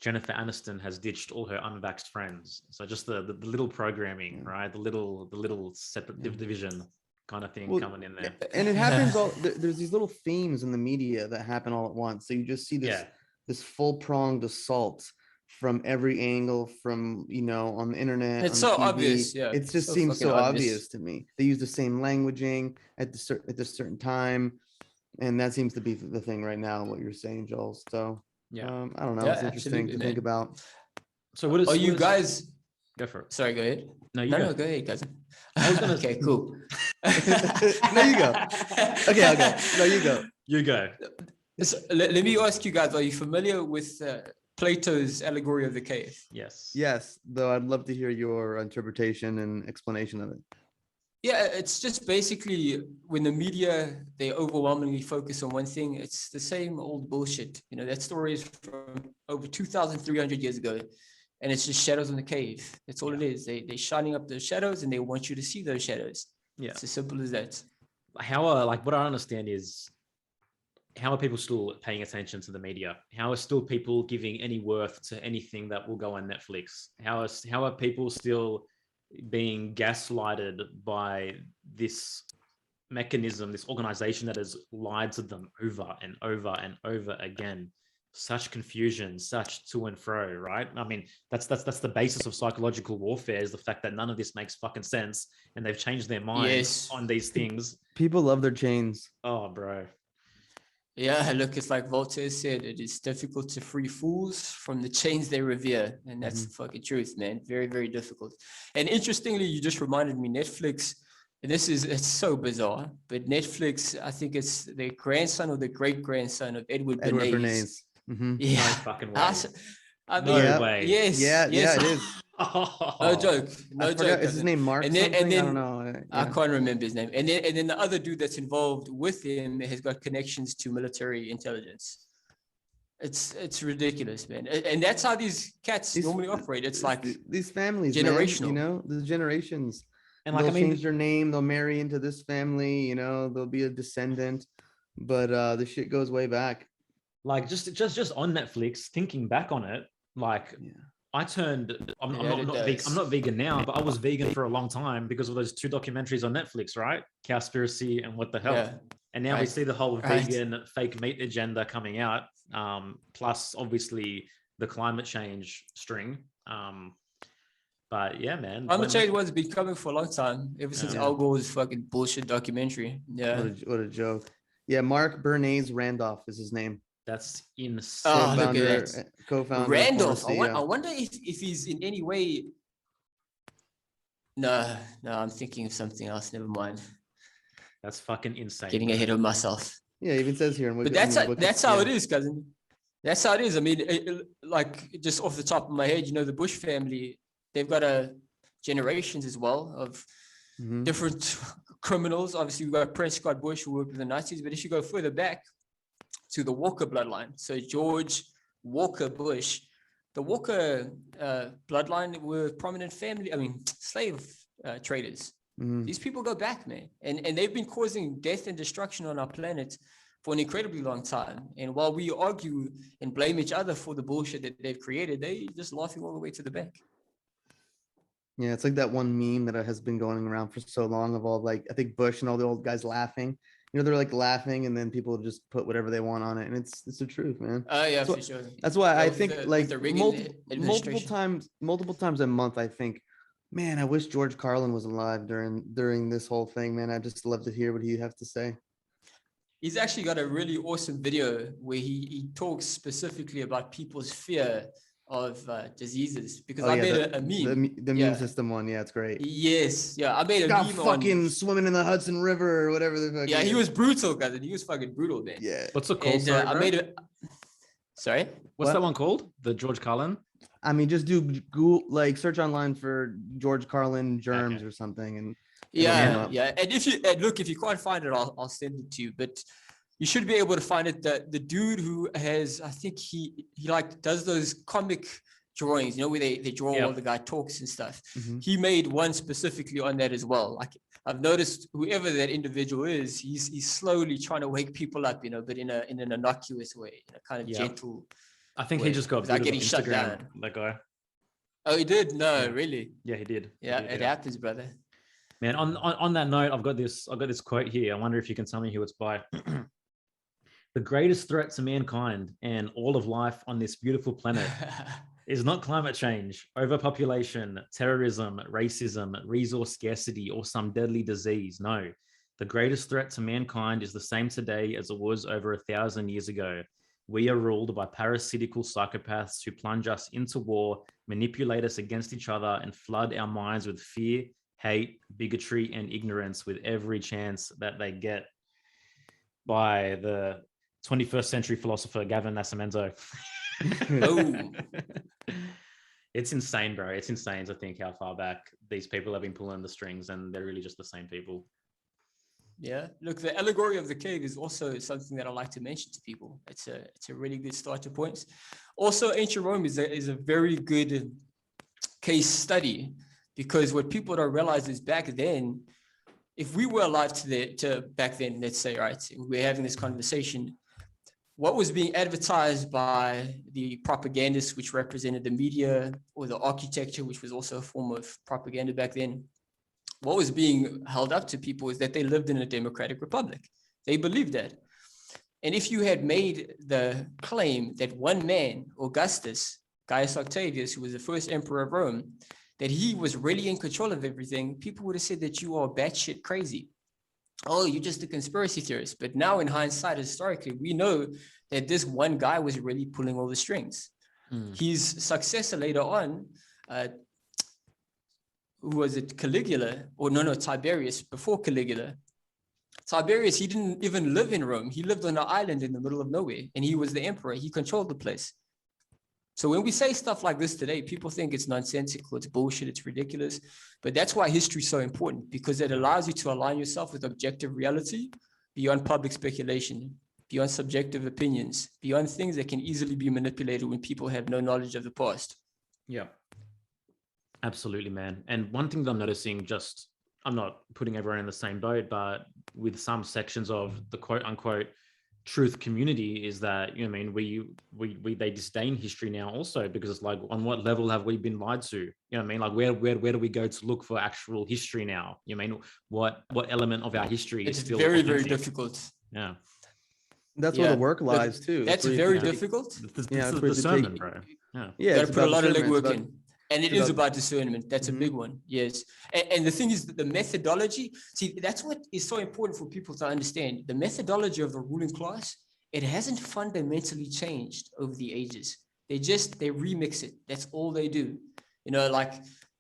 Jennifer Aniston has ditched all her unvaxxed friends. So just the little programming, right? The little separate division kind of thing coming in there. And it happens there's these little themes in the media that happen all at once. So you just see this full-pronged assault from every angle, from, you know, on the internet. It's so obvious. Yeah. It just seems so obvious to me. They use the same languaging at the certain time. And that seems to be the thing right now, what you're saying, Joel. So I don't know. It's interesting to think about. So what is you guys go for it? Sorry, go ahead. No, go ahead, cousin. I was gonna okay, cool. No, you go. Okay, I'll go. No, you go. You go. So, let me ask you guys, are you familiar with Plato's allegory of the cave? Yes, though I'd love to hear your interpretation and explanation of it. Yeah, it's just basically when the media, they overwhelmingly focus on one thing, it's the same old bullshit. You know, that story is from over 2,300 years ago. And it's just shadows in the cave. That's all it is. They're shining up those shadows and they want you to see those shadows. Yeah. It's as simple as that. What I understand is, how are people still paying attention to the media? How are still people giving any worth to anything that will go on Netflix? How are people still being gaslighted by this mechanism, this organization that has lied to them over and over and over again? Such confusion, such to and fro, right? I mean, that's the basis of psychological warfare, is the fact that none of this makes fucking sense, and they've changed their minds on these things. People love their chains. Oh, bro. Yeah, look, it's like Voltaire said, it is difficult to free fools from the chains they revere. And that's the fucking truth, man. Very, very difficult. And interestingly, you just reminded me, Netflix, and it's so bizarre, but Netflix, I think it's the grandson or the great-grandson of Edward Bernays. Mm-hmm. Yeah. No fucking way. No way. Yes. Yeah, it is. No joke. No joke. Is his name Mark? And then, I don't know. I can't remember his name. And then the other dude that's involved with him has got connections to military intelligence. It's ridiculous, man. And that's how these cats normally operate. It's like these families, generational. Man, you know, the generations. And they'll change their name. They'll marry into this family. You know, they'll be a descendant. But the shit goes way back. Like just on Netflix, thinking back on it, like I'm not vegan now, but I was vegan for a long time because of those two documentaries on Netflix, right? Cowspiracy and What the Hell. Yeah. And now we see the whole vegan fake meat agenda coming out, plus obviously the climate change string. But But yeah, man. Climate change was been coming for a long time, ever since Al Gore's fucking bullshit documentary. Yeah. What a joke. Yeah, Mark Bernays Randolph is his name. That's insane. Oh, look at that. Co-founder. Randolph. I wonder if he's in any way. No, I'm thinking of something else. Never mind. That's fucking insane. Getting ahead of myself. Yeah, even says here. But that's how it is, cousin. That's how it is. I mean, like just off the top of my head, the Bush family, they've got generations as well of different criminals. Obviously, we've got Prescott Bush who worked with the Nazis, but if you go further back to the Walker bloodline, so George Walker Bush, the Walker bloodline were prominent slave traders. These people go back, man, and they've been causing death and destruction on our planet for an incredibly long time. And while we argue and blame each other for the bullshit that they've created, they just laughing all the way to the bank. Yeah, it's like that one meme that has been going around for so long of all, like, I think Bush and all the old guys laughing. They're like laughing, and then people just put whatever they want on it, and it's the truth, man. Oh yeah, for sure. That's why I think multiple times a month, I think, man, I wish George Carlin was alive during this whole thing, man. I just love to hear what he has to say. He's actually got a really awesome video where he talks specifically about people's fear of diseases, because I made a meme. The immune system one, yeah, it's great. Yes, yeah, I made a meme fucking swimming in the Hudson River or whatever the fuck. Yeah, he was brutal, guys. He was fucking brutal, man. Yeah. What's it called? And, I made it. Sorry. What's that one called? The George Carlin? I mean, just do Google, like search online for George Carlin germs or something, and yeah. And if you can't find it, I'll send it to you. But you should be able to find it. The dude who has, I think he like does those comic drawings, where they draw while the guy talks and stuff. He made one specifically on that as well. Like, I've noticed whoever that individual is, he's slowly trying to wake people up, but in an innocuous way, in a kind of gentle. I think he just got without getting shut down. That guy. Oh, he did? No, really? Yeah, he did. Yeah, it happens, brother. Man, on that note, I've got this quote here. I wonder if you can tell me who it's by. The greatest threat to mankind and all of life on this beautiful planet is not climate change, overpopulation, terrorism, racism, resource scarcity, or some deadly disease. No, the greatest threat to mankind is the same today as it was over 1,000 years ago. We are ruled by parasitical psychopaths who plunge us into war, manipulate us against each other, and flood our minds with fear, hate, bigotry, and ignorance with every chance that they get. By the 21st century philosopher Gavin Nascimento. Oh. It's insane, bro. It's insane to think how far back these people have been pulling the strings, and they're really just the same people. Yeah, look, the allegory of the cave is also something that I like to mention to people. It's a really good starter point. Also, ancient Rome is a very good case study, because what people don't realize is back then, if we were alive to back then, let's say, right, we're having this conversation, what was being advertised by the propagandists, which represented the media, or the architecture, which was also a form of propaganda back then, what was being held up to people is that they lived in a democratic republic. They believed that. And if you had made the claim that one man, Augustus, Gaius Octavius, who was the first emperor of Rome, that he was really in control of everything, people would have said that you are batshit crazy. Oh, you're just a conspiracy theorist. But now in hindsight, historically, we know that this one guy was really pulling all the strings. His successor later on, who was it, Caligula, or no, Tiberius, before Caligula. Tiberius, he didn't even live in Rome. He lived on an island in the middle of nowhere, and he was the emperor. He controlled the place. So when we say stuff like this today, people think it's nonsensical, it's bullshit, it's ridiculous. But that's why history is so important, because it allows you to align yourself with objective reality beyond public speculation, beyond subjective opinions, beyond things that can easily be manipulated when people have no knowledge of the past. Yeah. Absolutely, man. And one thing that I'm noticing, I'm not putting everyone in the same boat, but with some sections of the quote unquote truth community, is that, they disdain history now also, because it's like, on what level have we been lied to? Like where do we go to look for actual history now? What element of our history is still very, authentic? very difficult. Yeah. That's where the work lies too. That's very difficult. It's the sermon, bro. You gotta put a lot of legwork in. And it is about discernment. That's a big one. Yes. And the thing is that the methodology, see, that's what is so important for people to understand. The methodology of the ruling class, it hasn't fundamentally changed over the ages. They remix it. That's all they do. You know, like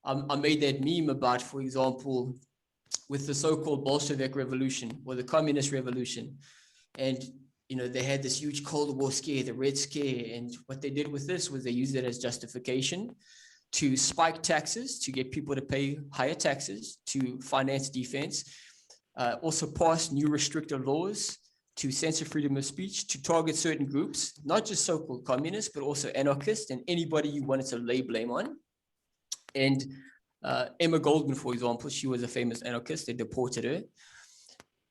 I made that meme about, for example, with the so-called Bolshevik revolution or the communist revolution. And, you know, they had this huge Cold War scare, the Red Scare. And what they did with this was they used it as justification to spike taxes, to get people to pay higher taxes, to finance defense, also pass new restrictive laws to censor freedom of speech, to target certain groups, not just so-called communists, but also anarchists and anybody you wanted to lay blame on. And Emma Goldman, for example, she was a famous anarchist. They deported her.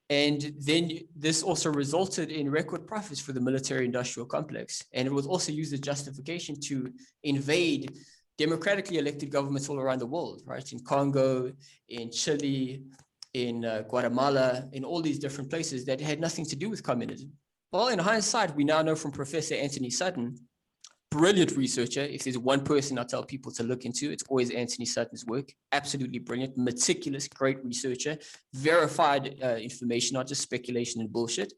And then this also resulted in record profits for the military-industrial complex. And it was also used as justification to invade democratically elected governments all around the world, right? In Congo, in Chile, in Guatemala, in all these different places that had nothing to do with communism. Well, in hindsight, we now know from Professor Anthony Sutton, brilliant researcher. If there's one person I tell people to look into, it's always Anthony Sutton's work. Absolutely brilliant, meticulous, great researcher, verified information, not just speculation and bullshit.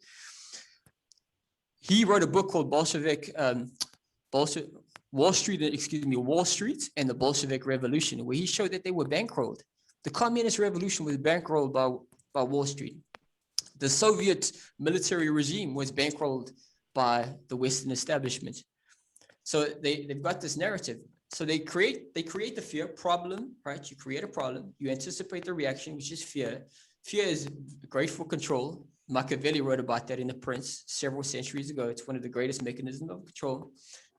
He wrote a book called Wall Street and the Bolshevik Revolution, where he showed that they were bankrolled. The communist revolution was bankrolled by Wall Street. The Soviet military regime was bankrolled by the Western establishment. So they've got this narrative. So they create the fear problem, right? You create a problem, you anticipate the reaction, which is fear. Fear is great for control. Machiavelli wrote about that in The Prince several centuries ago. It's one of the greatest mechanisms of control.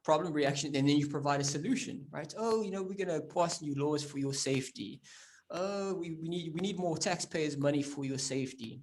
Problem, reaction, and then you provide a solution, right? Oh, you know, we're gonna pass new laws for your safety. Oh, we need more taxpayers' money for your safety.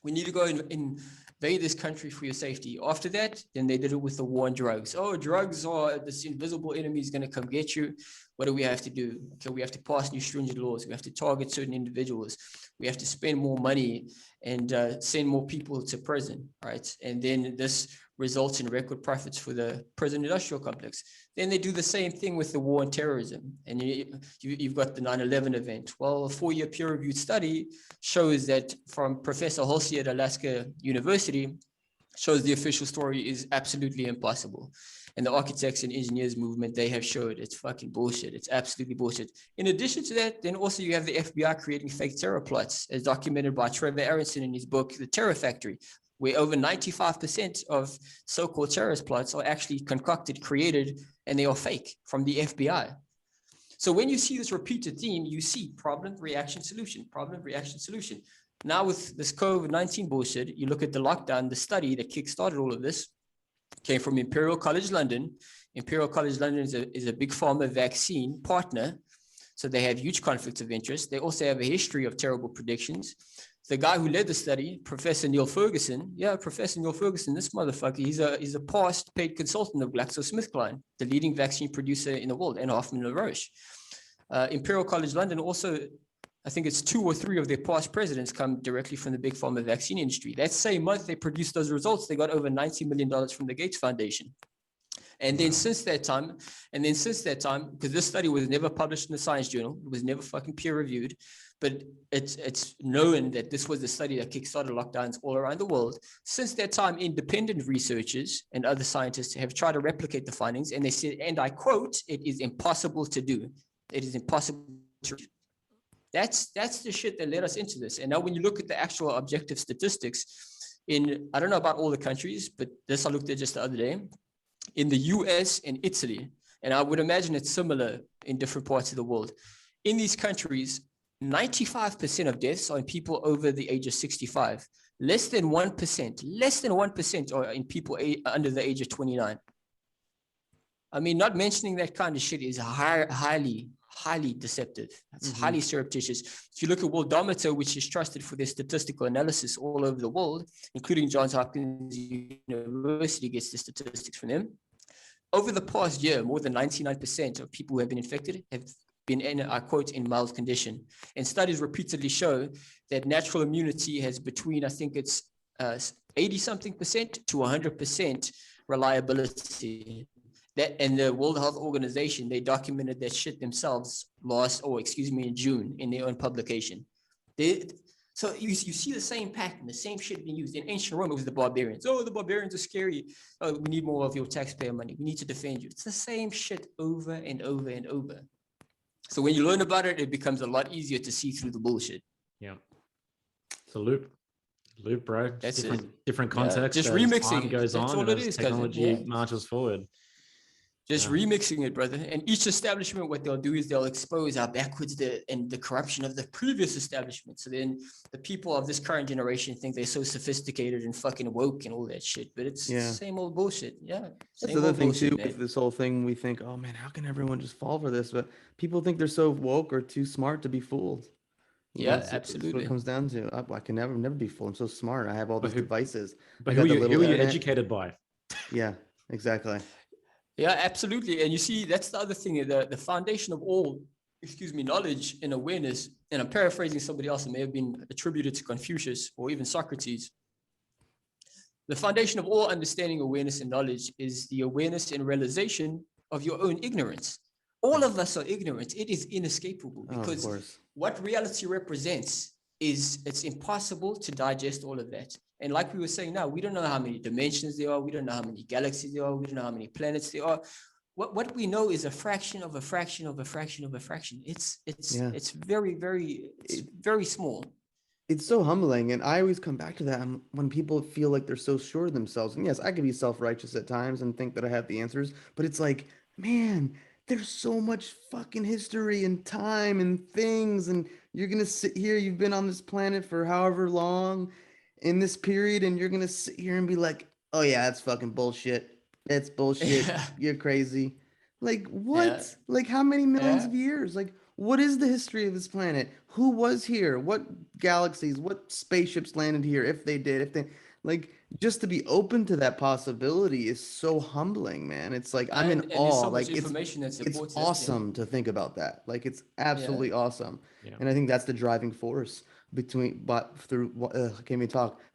We need to go and invade this country for your safety. After that, then they did it with the war on drugs. Oh, drugs are this invisible enemy is going to come get you. What do we have to do? Okay, we have to pass new stringent laws. We have to target certain individuals. We have to spend more money and send more people to prison, right? And then this results in record profits for the prison industrial complex. Then they do the same thing with the war on terrorism. And you've got the 9/11 event. Well, a 4-year peer-reviewed study shows that from Professor Halsey at Alaska University, shows the official story is absolutely impossible. And the architects and engineers movement, they have showed it's fucking bullshit. It's absolutely bullshit. In addition to that, then also you have the FBI creating fake terror plots, as documented by Trevor Aronson in his book, The Terror Factory, where over 95% of so-called terrorist plots are actually concocted, created, and they are fake from the FBI. So when you see this repeated theme, you see problem, reaction, solution, problem, reaction, solution. Now with this COVID-19 bullshit, you look at the lockdown, the study that kickstarted all of this came from Imperial College London. Imperial College London is a big pharma vaccine partner. So they have huge conflicts of interest. They also have a history of terrible predictions. The guy who led the study, Professor Neil Ferguson, this motherfucker, he's a past paid consultant of GlaxoSmithKline, the leading vaccine producer in the world, and Hoffman La Roche. Imperial College London also, I think it's 2 or 3 of their past presidents come directly from the big pharma vaccine industry. That same month they produced those results, they got over $90 million from the Gates Foundation. And then since that time, because this study was never published in the Science Journal, it was never fucking peer reviewed, but it's known that this was the study that kickstarted lockdowns all around the world. Since that time, independent researchers and other scientists have tried to replicate the findings, and they said, and I quote, "It is impossible to do. It is impossible to do." That's the shit that led us into this. And now when you look at the actual objective statistics I don't know about all the countries, but this I looked at just the other day, in the US and Italy, and I would imagine it's similar in different parts of the world. In these countries, 95% of deaths are in people over the age of 65. Less than 1% are in people under the age of 29. I mean, not mentioning that kind of shit is highly deceptive. It's highly surreptitious. If you look at Worldometer, which is trusted for their statistical analysis all over the world, including Johns Hopkins University gets the statistics from them. Over the past year, more than 99% of people who have been infected have been in, I quote, in mild condition. And studies repeatedly show that natural immunity has between, I think it's 80-something% to 100% reliability. that, and the World Health Organization, they documented that shit themselves in June in their own publication. So you see the same pattern, the same shit being used. In ancient Rome, it was the barbarians. Oh, the barbarians are scary. Oh, we need more of your taxpayer money. We need to defend you. It's the same shit over and over and over. So when you learn about it, it becomes a lot easier to see through the bullshit. Yeah. It's a loop, bro. That's different context. Just as remixing time goes That's on, all and it as is, technology marches forward. Just remixing it, brother. And each establishment, what they'll do is they'll expose how backwards the corruption of the previous establishment. So then the people of this current generation think they're so sophisticated and fucking woke and all that shit. But it's the same old bullshit. Yeah. That's the other thing too, with this whole thing. We think, oh man, how can everyone just fall for this? But people think they're so woke or too smart to be fooled. Absolutely. That's what it comes down to. I can never be fooled. I'm so smart. I have all these devices. But who are you educated by? Yeah, exactly. Yeah, absolutely. And you see, that's the other thing, the foundation of all, knowledge and awareness, and I'm paraphrasing somebody else that may have been attributed to Confucius or even Socrates. The foundation of all understanding, awareness, and knowledge is the awareness and realization of your own ignorance. All of us are ignorant. It is inescapable because what reality represents is it's impossible to digest all of that. And like we were saying now, we don't know how many dimensions there are. We don't know how many galaxies there are. We don't know how many planets there are. What we know is a fraction of a fraction of a fraction of a fraction. It's very, very, very small. It's so humbling. And I always come back to that when people feel like they're so sure of themselves. And yes, I can be self-righteous at times and think that I have the answers, but it's like, man, there's so much fucking history and time and things. And you're going to sit here, you've been on this planet for however long in this period, and you're going to sit here and be like, oh yeah, that's fucking bullshit. That's bullshit. You're crazy. Like what? Like how many millions of years? Like what is the history of this planet? Who was here? What galaxies, what spaceships landed here? If they did, like just to be open to that possibility is so humbling, man. It's like I'm in awe. So like it's awesome to think about that. Like it's absolutely awesome. And I think that's the driving force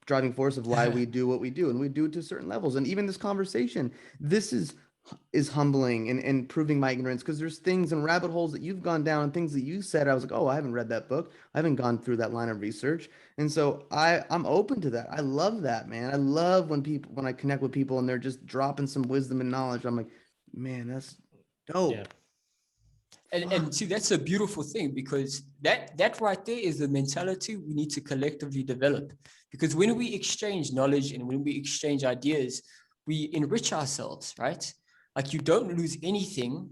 driving force of why we do what we do, and we do it to certain levels. And even this conversation, this is humbling and proving my ignorance, because there's things and rabbit holes that you've gone down and things that you said I was like, oh, I haven't read that book, I haven't gone through that line of research. And so I'm open to that. I love that, man. I love when I connect with people and they're just dropping some wisdom and knowledge. I'm like, man, that's dope. And see, that's a beautiful thing, because that right there is the mentality we need to collectively develop. Because when we exchange knowledge and when we exchange ideas, we enrich ourselves, right? Like you don't lose anything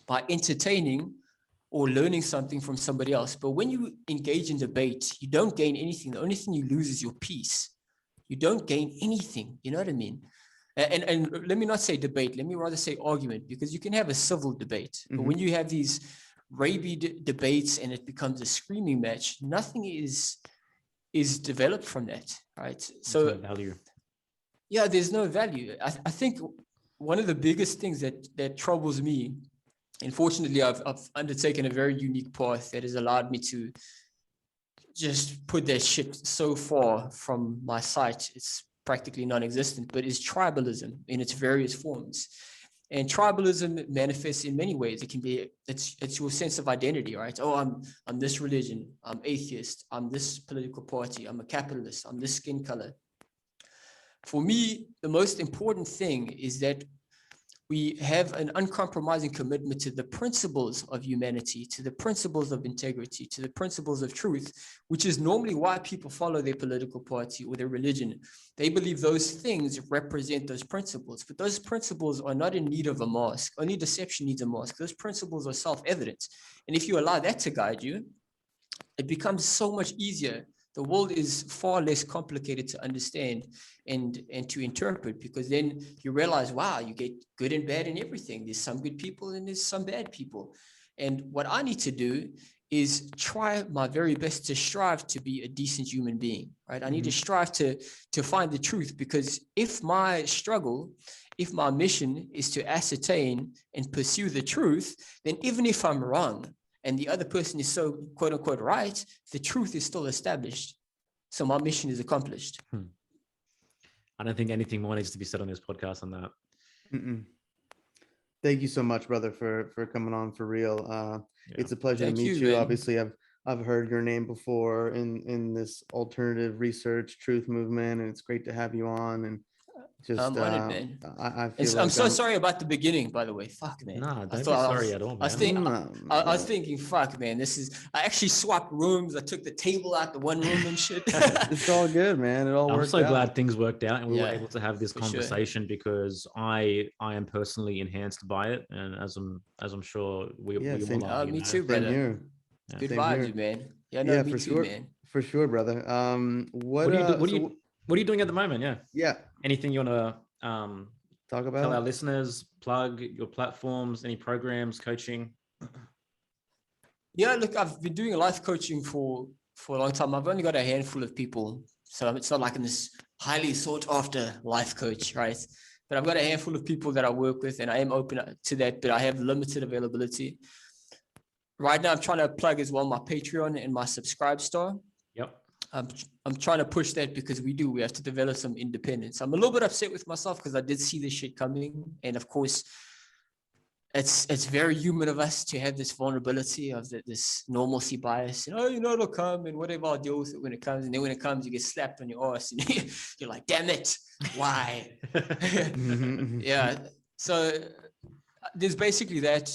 by entertaining or learning something from somebody else. But when you engage in debate, you don't gain anything. The only thing you lose is your peace. You don't gain anything. You know what I mean? And let me not say debate, let me rather say argument, because you can have a civil debate, but when you have these rabid debates and it becomes a screaming match, nothing is developed from that, right? So there's no value. Yeah, there's no value. I think one of the biggest things that troubles me, and fortunately I've undertaken a very unique path that has allowed me to just put that shit so far from my sight, it's practically non-existent, but is tribalism in its various forms. And tribalism manifests in many ways. It can be, it's your sense of identity, right? Oh, I'm this religion, I'm atheist, I'm this political party, I'm a capitalist, I'm this skin color. For me, the most important thing is that we have an uncompromising commitment to the principles of humanity, to the principles of integrity, to the principles of truth, which is normally why people follow their political party or their religion. They believe those things represent those principles, but those principles are not in need of a mask. Only deception needs a mask. Those principles are self-evident. And if you allow that to guide you, it becomes so much easier. The world is far less complicated to understand and to interpret, because then you realize, wow, you get good and bad in everything. There's some good people and there's some bad people. And what I need to do is try my very best to strive to be a decent human being, right? I need to strive to find the truth, because if my mission is to ascertain and pursue the truth, then even if I'm wrong, and the other person is so quote unquote right, the truth is still established. So my mission is accomplished. I don't think anything more needs to be said on this podcast on that. Thank you so much, brother, for coming on for real. It's a pleasure to meet you. Man. Obviously, I've heard your name before in this alternative research truth movement, and it's great to have you on. And just I'm honored, man. I feel I'm like so sorry about the beginning, by the way. Fuck, man. Nah, I don't be thought sorry at all, I was, man. I was thinking, fuck, man. I actually swapped rooms. I took the table out the one room and shit. It's all good, man. It all I'm worked so out. glad things worked out and we were Yeah, able to have this for sure. conversation because I am personally enhanced by it, and as I'm sure we same. all are. Me know? too, Same brother. here. Yeah. Good Same vibes, here. man. Yeah, no, Yeah, me for too, sure. man. For sure, brother. What are you doing at the moment? Yeah. Yeah. Anything you wanna Talk tell our about? listeners, plug your platforms, any programs, coaching? Yeah, look, I've been doing life coaching for a long time. I've only got a handful of people, so it's not like I'm this highly sought after life coach, right? But I've got a handful of people that I work with, and I am open to that, but I have limited availability. Right now, I'm trying to plug as well my Patreon and my Subscribe Star. Yep. I'm trying to push that because we have to develop some independence. I'm a little bit upset with myself because I did see this shit coming, and of course, it's very human of us to have this vulnerability of this normalcy bias. It'll come and whatever, I'll deal with it when it comes. And then when it comes, you get slapped on your ass and you're like, damn it, why? Yeah. So there's basically that.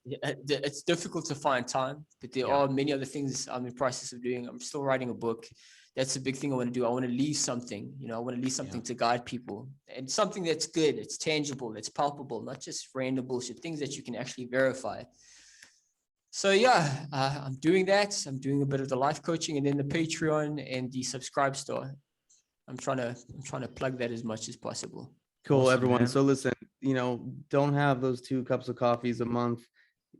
It's difficult to find time, but there are many other things I'm in the process of doing. I'm still writing a book. That's a big thing I want to do. I want to leave something, I want to leave something to guide people, and something that's good, it's tangible, it's palpable, not just random bullshit, things that you can actually verify. So I'm doing that. I'm doing a bit of the life coaching, and then the Patreon and the Subscribe Store. I'm trying to plug that as much as possible. Cool, Awesome, everyone. man. So listen, don't have those 2 cups of coffees a month.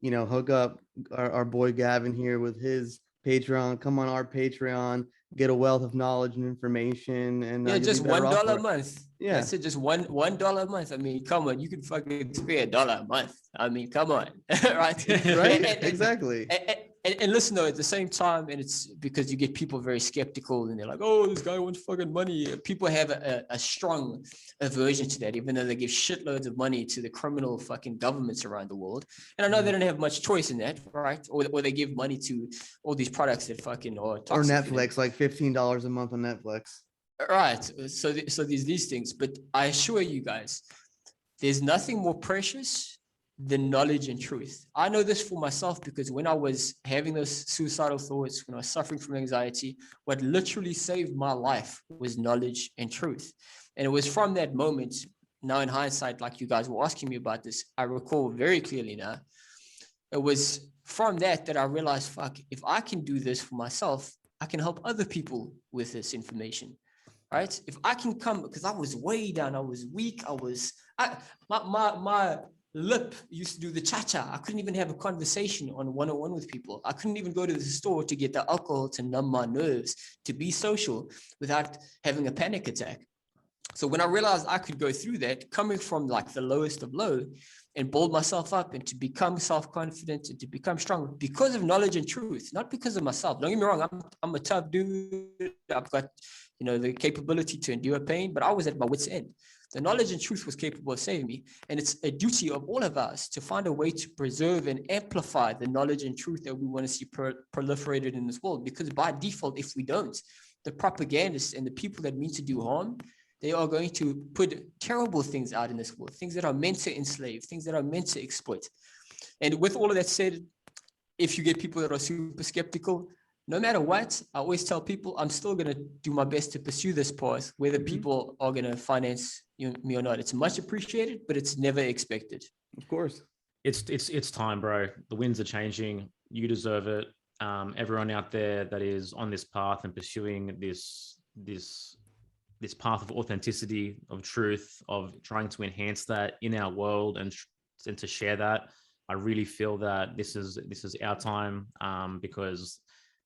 Hook up our boy Gavin here with his Patreon. Come on our Patreon, get a wealth of knowledge and information, and just $1 a month. Yeah, that's it. Just $1 a month. I mean, come on, you can fucking spare $1 a month. I mean, come on, right? Right, exactly. And listen though, at the same time, and it's because you get people very skeptical, and they're like, "Oh, this guy wants fucking money." People have a strong aversion to that, even though they give shitloads of money to the criminal fucking governments around the world. And I know they don't have much choice in that, right? Or they give money to all these products that fucking are toxic. Or Netflix, like $15 a month on Netflix. Right. So there's these things, but I assure you guys, there's nothing more precious than knowledge and truth. I know this for myself because when I was having those suicidal thoughts, when I was suffering from anxiety, what literally saved my life was knowledge and truth. And it was from that moment, now in hindsight, like you guys were asking me about this, I recall very clearly now, it was from that I realized, fuck, if I can do this for myself, I can help other people with this information. Right? If I can come, because I was way down, I was weak, my lip used to do the cha-cha. I couldn't even have a conversation on one-on-one with people. I couldn't even go to the store to get the alcohol to numb my nerves, to be social without having a panic attack. So when I realized I could go through that, coming from like the lowest of low, and build myself up and to become self-confident and to become strong because of knowledge and truth, not because of myself. Don't get me wrong, I'm a tough dude. I've got, the capability to endure pain, but I was at my wit's end. The knowledge and truth was capable of saving me. And it's a duty of all of us to find a way to preserve and amplify the knowledge and truth that we want to see proliferated in this world. Because by default, if we don't, the propagandists and the people that mean to do harm, they are going to put terrible things out in this world, things that are meant to enslave, things that are meant to exploit. And with all of that said, if you get people that are super skeptical, no matter what, I always tell people I'm still going to do my best to pursue this path, whether people are going to finance me or not. It's much appreciated, but it's never expected. Of course. It's time, bro. The winds are changing. You deserve it. Everyone out there that is on this path and pursuing this path of authenticity, of truth, of trying to enhance that in our world and to share that. I really feel that this is our time, because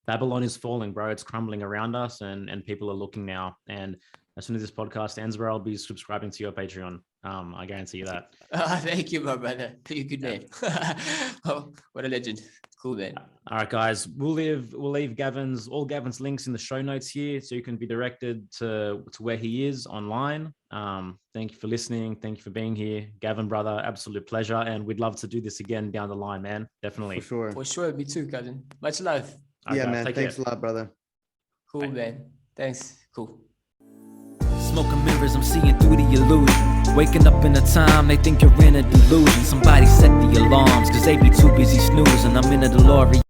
Babylon is falling, bro. It's crumbling around us, and people are looking now. And as soon as this podcast ends, bro, I'll be subscribing to your Patreon. I guarantee you that. Thank you, my brother. You're a good man. Oh, what a legend. Cool. Cool, man. All right, guys. We'll leave all Gavin's links in the show notes here, so you can be directed to where he is online. Thank you for listening. Thank you for being here, Gavin, brother. Absolute pleasure, and we'd love to do this again down the line, man. Definitely. For sure. Me too, cousin. Much love. All right, yeah, guys, man. Thanks a lot, brother. Cool, Bye. man. Thanks. Cool. Smoking mirrors, I'm seeing through the illusion. Waking up in a time they think you're in a delusion. Somebody set the alarms, cause they be too busy snoozing. I'm in a DeLorean.